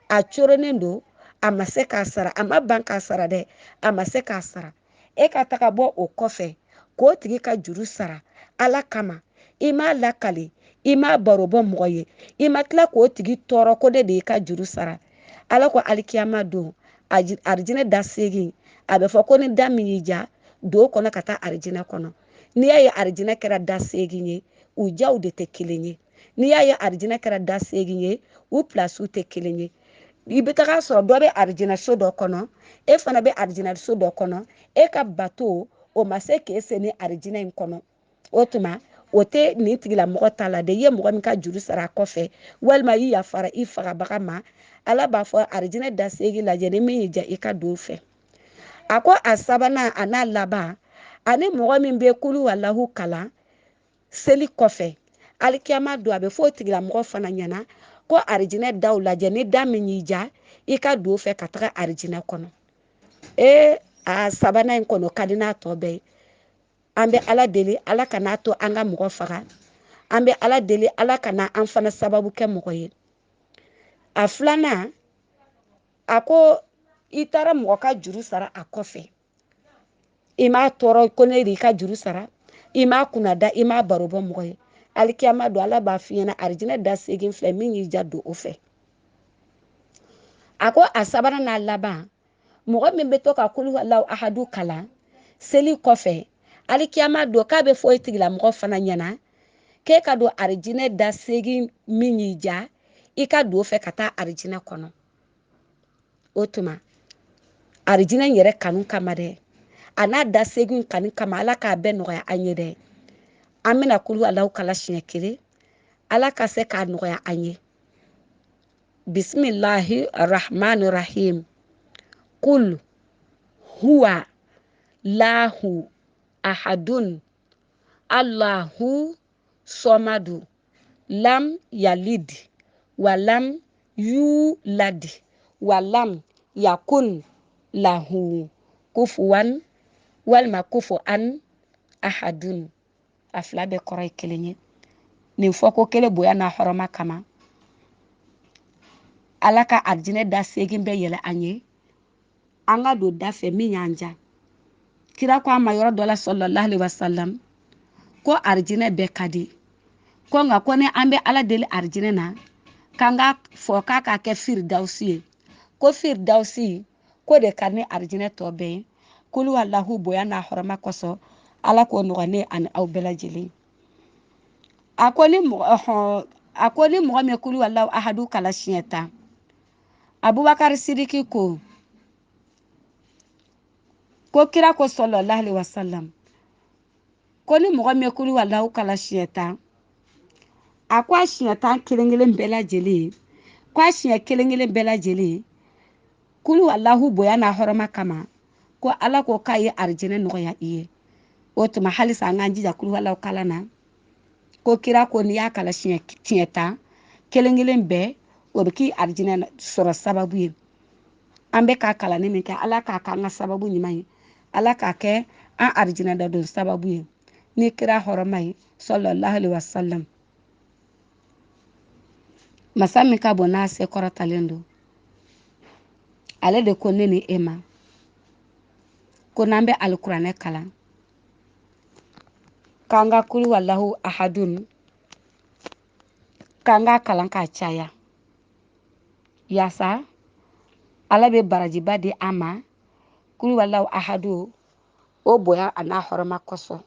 a coronen don a ma se k'a sara a ma ban k'a sara dɛ a ma se k'a sara e ka taga bɔ o kɔfɛ k'o tigi ka juru sara ala kama i m'a lakale i m'a baro bɔ mɔgɔ ye i ma tila k'o tigi tɔɔrɔ ko ne de y'i ka juru sara ala ko alikiyama don arijinɛ da segin a bɛ fɔ ko ni da min y'i ja don o kɔnɔ ka taa arijinɛ kɔnɔ n'i y'a ye arijinɛ kɛra da segin ye u jaw de tɛ kelen ye n'i y'a ye arijinɛ kɛra da segin ye u pilasiw tɛ kelen ye i bɛ taga sɔrɔ dɔ bɛ arijinɛ so dɔ kɔnɔ e fana bɛ arijinɛ so dɔ kɔnɔ e ka bato o ma se k'e se ni arijinɛ in kɔnɔ o tuma o tɛ nin tigilamɔgɔ ta la de i ye mɔgɔ min ka juru sara a kɔfɛ walima i yafara i fagabaga ma ala b'a fɔ arijinɛ da segin lajɛ ni min y'i ja i ka don fɛ a ko a sabanan a n'a laban ani mɔgɔ min bɛ kulu walahu kalan seli kɔfɛ alikiyama don a bɛ fɔ o tigilamɔgɔ fana ɲɛna ko arijinɛ daw lajɛ ni da min y'i ja i ka don fɛ ka taga arijinɛ kɔnɔ a sabanan in kɔnɔ ka di n'a tɔ bɛɛ ye an bɛ ala deli ala ka n'a to an ka mɔgɔ faga an bɛ ala deli ala ka na an fana sababu kɛ mɔgɔ ye a filanan a ko i taara mɔgɔ ka juru sara a kɔfɛ i m'a tɔɔrɔ ko ne de y'i ka juru sara i m'a kunna da i m'a baro bɔ mɔgɔ ye alikiyama don ala b'a f'i ɲɛna arijinɛ da segin filɛ min y'i ja don o fɛ a ko a sabanan n'a laban mɔgɔ min bɛ to ka kulu walahu ahadu kalan seli kɔfɛ alikiyama don k'a bɛ fɔ o tigilamɔgɔ fana ɲɛna k'e ka don arijinɛ da segin min y'i ja i ka don fɛ ka taa arijinɛ kɔnɔ o tuma arijinɛ yɛrɛ kanu kama dɛ a n'a da segin kanu kama ala k'a bɛɛ nɔgɔya an ye dɛ an bɛna kulu walahu kala siɲɛ kelen ala ka se k'a nɔgɔya an ye bisimilahi rahmani rahim kul huwa lahu ahadun allahu somadu lam yalid walam yulad walam yakun lahu kufuwan walima kufuwan ahadun a fila bɛɛ kɔrɔ ye kelen ye nin fɔ ko kelen bonya n'a hɔrɔma kama ala ka arijinɛ da segin bɛ yɛlɛ an ye an ka don da fɛ min y'an ja kira ko an ma yɔrɔ dɔ la sallallahu alaihi wasallam ko arijinɛ bɛɛ ka di ko nka ko ni an bɛ ala deli arijinɛ na k'an ka fɔ k'a ka kɛ firidawusi ye ko firidawusi ko de ka di ni arijinɛ tɔ bɛɛ ye kulu walahu bonya n'a hɔrɔma kosɔn ala k'o nɔgɔya ne ani aw bɛɛ lajɛlen a ko ni mɔgɔ min kulu walahu ahadu kala siɲɛ 10 abubakar sidiki ko ko kira ko sallallahu alaihi wasallam ko ni mɔgɔ min kulu wallahu kala siɲɛ 10 a ko a siɲɛ 10 kelen-kelen bɛɛ lajɛlen ko a siɲɛ kelen-kelen bɛɛ lajɛlen kulu wallahu bonya n'a hɔrɔma kama ko ala ko k'a ye arijinɛ nɔgɔya i ye o tuma halisa an k'an jija kulu wallahu kala na ko kira ko n'i y'a kala siɲɛ 10 kelen-kelen bɛɛ o bɛ k'i arijinɛ sɔrɔ sababu ye an bɛ k'a kalanni min kɛ ala k'a kɛ an ka sababu ɲuman ye ala k'a kɛ an arijinɛ da don sababu ye ni kira hɔrɔma ye sallallahu alaihi wasallam masa min ka bon n'a se kɔrɔtalen don ale de ko ne ni e ma ko n'an bɛ alikuranɛ kalan k'an ka kulu wallahu ahadun k'an ka kalan k'a caya yaasa ala bɛ barajiba di an ma kulu wallahu ahadu o bonya a n'a hɔrɔma kosɔn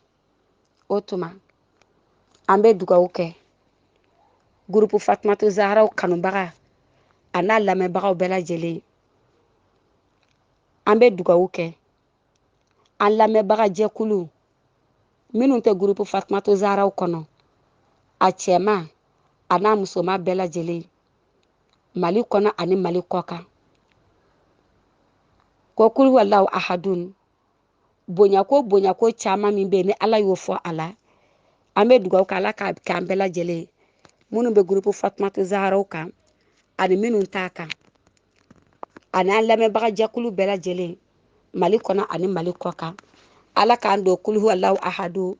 o tuma an bɛ dugawu kɛ gurupu Fatumata Zaharaw kanubaga a n'a lamɛnbagaw bɛɛ lajɛlen an bɛ dugawu kɛ an lamɛnbaga jɛkulu minnu tɛ gurupu Fatumata Zaharaw kɔnɔ a cɛma a n'a musoma bɛɛ lajɛlen Mali kɔnɔ ani Mali kɔkan ko kulu wallahu ahadun bonya ko caman min bɛ ni ala y'o fɔ a la an bɛ dugawu kɛ ala k'a kɛ an bɛɛ lajɛlen minnu bɛ gurupu Fatumata Zaharaw kan ani minnu t'a kan ani an lamɛnbaga jɛkulu bɛɛ lajɛlen Mali kɔnɔ ani Mali kɔkan ala k'an don kulu wallahu ahadu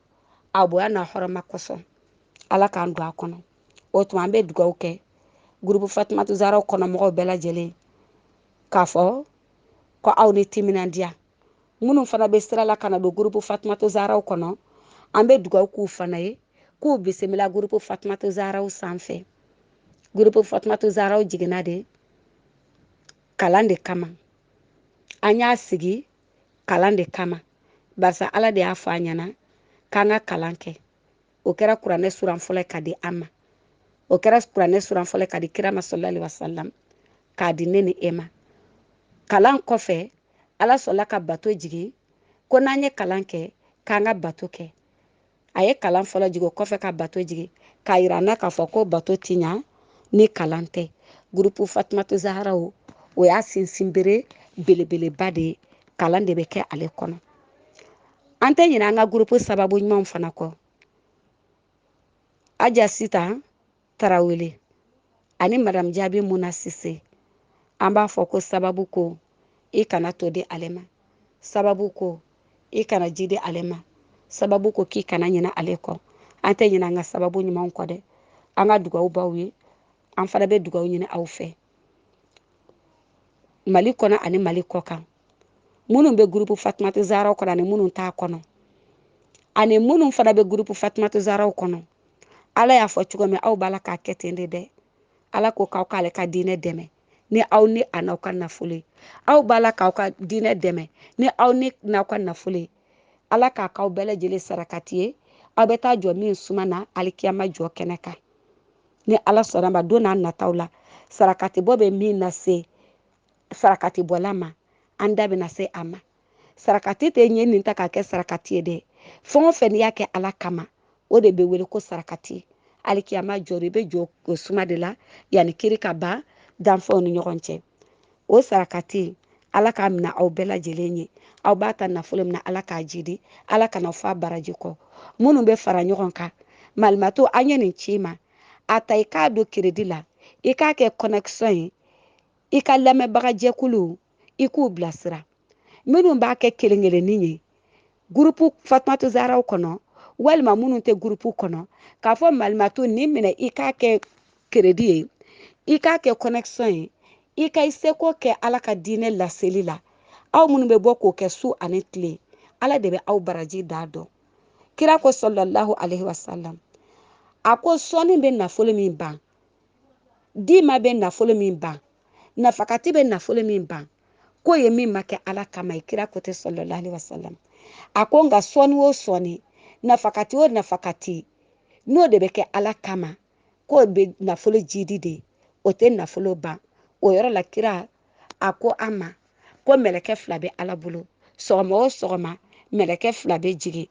a bonya n'a hɔrɔma kosɔn ala k'an don a kɔnɔ o tuma an bɛ dugawu kɛ gurupu Fatumata Zaharaw kɔnɔmɔgɔw bɛɛ lajɛlen k'a fɔ ko aw ni timinandiya minnu fana bɛ sira la ka na don gurupu Fatumata Zaharaw kɔnɔ an bɛ dugawu k'u fana ye k'u bisimila gurupu Fatumata Zaharaw sanfɛ gurupu Fatumata Zaharaw jiginna de kalan de kama an y'a sigi kalan de kama barisa ala de y'a fɔ an ɲɛna k'an ka kalan kɛ o kɛra kuranɛ suran fɔlɔ ka di an ma o kɛra kuranɛ suran fɔlɔ ka di kira ma sallallahu alaihi wasallam k'a di ne ni e ma kalan kɔfɛ ala sɔrɔla ka bato jigin ko n'an ye kalan kɛ k'an ka bato kɛ a ye kalan fɔlɔ jigin o kɔfɛ ka bato jigin k'a yira an na k'a fɔ ko bato ti ɲa ni kalan tɛ gurupu Fatumata Zaharaw o y'a sinsinbere belebeleba de ye kalan de bɛ kɛ ale kɔnɔ an tɛ ɲinɛ an ka gurupu sababu ɲumanw fana kɔ Aja Sitan Tarawele ani Madame Jaabi Muna Sise an b'a fɔ ko sababu ko i kana to di ale ma sababu ko i kana ji di ale ma sababu ko k'i kana ɲinɛ ale kɔ an tɛ ɲinɛ an ka sababu ɲumanw kɔ dɛ an ka dugawu b'aw ye an fana bɛ dugawu ɲini aw fɛ Mali kɔnɔ ani Mali kɔkan minnu bɛ gurupu Fatumata Zaharaw kɔnɔ ani minnu t'a kɔnɔ ani minnu fana bɛ gurupu Fatumata Zaharaw kɔnɔ ala y'a fɔ cogo min aw b'a la k'a kɛ ten de dɛ ala ko k'aw k'ale ka diinɛ dɛmɛ ni aw ni a n'aw ka nafolo ye aw b'a la k'aw ka diinɛ dɛmɛ ni aw ni n'aw ka nafolo ye ala k'a k'aw bɛɛ lajɛlen sarakati ye aw bɛ taa jɔ min suma na alikiyama jɔ kɛnɛ kan ni ala sɔnna ma don n'a nataw la sarakati bɔ bɛ min na se sarakati bɔla ma an da bɛna se a ma sarakati tɛ ɲɛ nin ta k'a kɛ sarakati ye dɛ fɛn o fɛn n'i y'a kɛ ala kama o de bɛ wele ko sarakati alikiyama jɔ i bɛ jɔ o suma de la yanni kiri ka ban danfɛnw ni ɲɔgɔn cɛ o sarakati ala k'a minɛ aw bɛɛ lajɛlen ye aw b'a ta nafolo min na ala k'a jidi ala kana fɔ a baraji kɔ minnu bɛ fara ɲɔgɔn kan malimato an ye nin ci ma a ta i k'a don kiredi la i k'a kɛ connection ye i ka lamɛnbaga jɛkulu i k'u bilasira minnu b'a kɛ kelen-kelennin ye gurupu Fatumata Zaharaw kɔnɔ walima minnu tɛ gurupu kɔnɔ k'a fɔ malimato nin minɛ i k'a kɛ kiredi ye i k'a kɛ connection ye i ka i seko kɛ ala ka diinɛ laseli la aw minnu bɛ bɔ k'o kɛ su ani tile ala de bɛ aw baraji da dɔn kira ko sallallahu alaihi wasallam a ko sɔni bɛ nafolo min ban dima bɛ nafolo min ban nafakati bɛ nafolo min ban k'o ye min ma kɛ ala kama ye kira ko tɛ sallallahu alaihi wasallam a ko nka sɔni o sɔni nafakati o nafakati n'o de bɛ kɛ ala kama k'o bɛ nafolo jidi de o tɛ nafolo ban o yɔrɔ la kira a ko an ma ko mɛlɛkɛ fila bɛ ala bolo sɔgɔma o sɔgɔma mɛlɛkɛ 2 bɛ jigin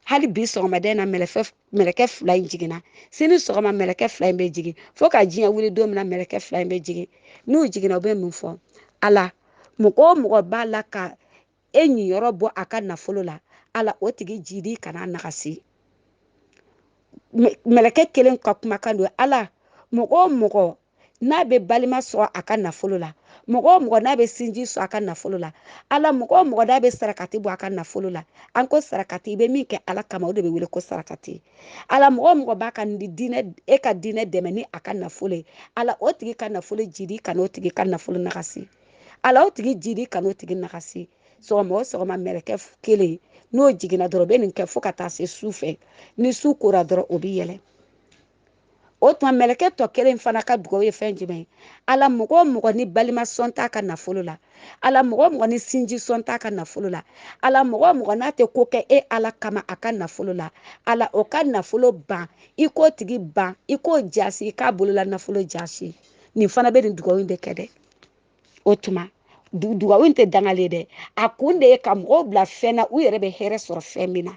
hali bi sɔgɔmaden na mɛlɛkɛ 2 in jiginna sini sɔgɔma mɛlɛkɛ 2 in bɛ jigin fo ka diɲɛ wuli don min na mɛlɛkɛ 2 in bɛ jigin n'u jiginna u bɛ mun fɔ ala mɔgɔ o mɔgɔ b'a la ka e ɲiyɔrɔ bɔ a ka nafolo la ala o tigi jidi kana nagasi mɛlɛkɛ kelen ka kumakan don ala mɔgɔ o mɔgɔ n'a bɛ balima sɔrɔ a ka nafolo la mɔgɔ o mɔgɔ n'a bɛ sinji sɔrɔ a ka nafolo la ala mɔgɔ o mɔgɔ n'a bɛ sarakati bɔ a ka nafolo la an ko sarakati i bɛ min kɛ ala kama o de bɛ wele ko sarakati ala mɔgɔ o mɔgɔ b'a ka e ka diinɛ dɛmɛ ni a ka nafolo ye ala o tigi ka nafolo jidi kana o tigi ka nafolo nagasi ala o tigi jidi kana o tigi nagasi sɔgɔma o sɔgɔma mɛlɛkɛ kelen n'o jiginna dɔrɔn o bɛ nin kɛ fo ka taa se su fɛ ni su kora dɔrɔn o bɛ yɛlɛ o tuma mɛlɛkɛ tɔ kelen fana ka dugawu ye fɛn jumɛn ye ala mɔgɔ o mɔgɔ ni balima sɔn t'a ka nafolo la ala mɔgɔ o mɔgɔ ni sinji sɔn t'a ka nafolo la ala mɔgɔ o mɔgɔ n'a tɛ ko kɛ e ala kama a ka nafolo la ala o ka nafolo ban i k'o tigi ban i k'o jasi i k'a bolola nafolo jasi nin fana bɛ nin dugawu in de kɛ dɛ o tuma dugawu in tɛ dangalen dɛ a kun de ye ka mɔgɔw bila fɛn na u yɛrɛ bɛ hɛrɛ sɔrɔ fɛn min na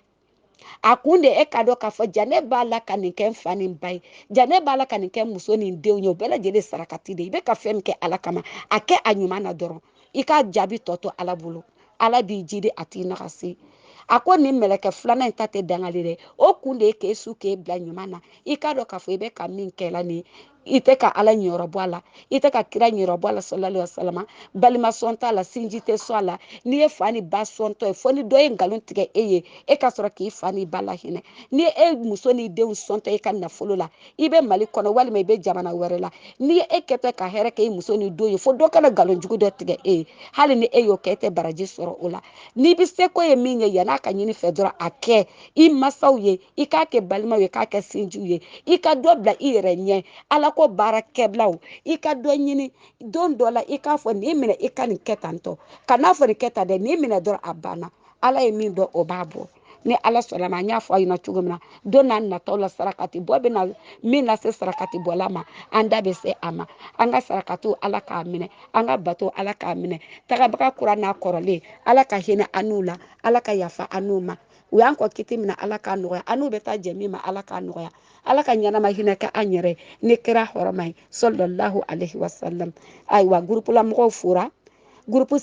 a kun de e ka dɔn k'a fɔ ja ne b'a la ka nin kɛ n fa ni n ba ye ja ne b'a la ka nin kɛ muso ni n denw ye o bɛɛ lajɛlen sarakati de i bɛ ka fɛn min kɛ ala kama a kɛ a ɲuman na dɔrɔn i k'a jaabi tɔ to ala bolo ala b'i jidi a t'i nagasi a ko nin mɛlɛkɛ 2nan in ta tɛ dangale dɛ o kun de ye k'e su k'e bila ɲuman na i k'a dɔn k'a fɔ i bɛ ka min kɛla nin i tɛ ka ala ɲiyɔrɔ bɔ a la i tɛ ka kira ɲiyɔrɔ bɔ a la sallallahu alaihi wasallam balima sɔn t'a la sinji tɛ sɔn a la n'i ye fa ni ba sɔntɔ ye fo ni dɔ ye nkalon tigɛ e ye e ka sɔrɔ k'i fa ni ba la hinɛ ni e muso ni denw sɔntɔ e ka nafolo la i bɛ mali kɔnɔ walima i bɛ jamana wɛrɛ la ni e kɛtɔ ka hɛrɛ kɛ i muso ni denw ye fo dɔ kana nkalon jugu dɔ tigɛ e ye hali ni e y'o kɛ e tɛ baraji sɔrɔ o la n'i bɛ se ko ye min ye yan'a ka ɲini fɛ dɔrɔn a kɛ i masaw ye i k'a kɛ balimaw ye k'a kɛ sinjiw ye i ka dɔ bila i yɛrɛ ɲɛ ala ko baara kɛblaw i ka dɔ ɲini don dɔ la i k'a fɔ nin minɛ i ka nin kɛ tan tɔ ka n'a fɔ nin kɛ tan dɛ nin minɛ dɔrɔn a banna ala ye min dɔn o b'a bɔ ni ala sɔnna ma an y'a fɔ a ɲɛna cogo min na don n'a nataw la sarakati bɔ bɛ na min na se sarakati bɔla ma an da bɛ se a ma an ka sarakatiw ala k'a minɛ an ka bato ala k'a minɛ tagabaga kura n'a kɔrɔlen ala ka hinɛ an n'u la ala ka yafa an n'u ma u y'an kɔ kiti min na ala k'a nɔgɔya an n'u bɛ taa jɛ min ma ala k'a nɔgɔya ala ka ɲɛnama hinɛ kɛ an yɛrɛ ni kira hɔrɔma ye sallallahu alaihi wasallam ayiwa groupe la mɔgɔw fora groupe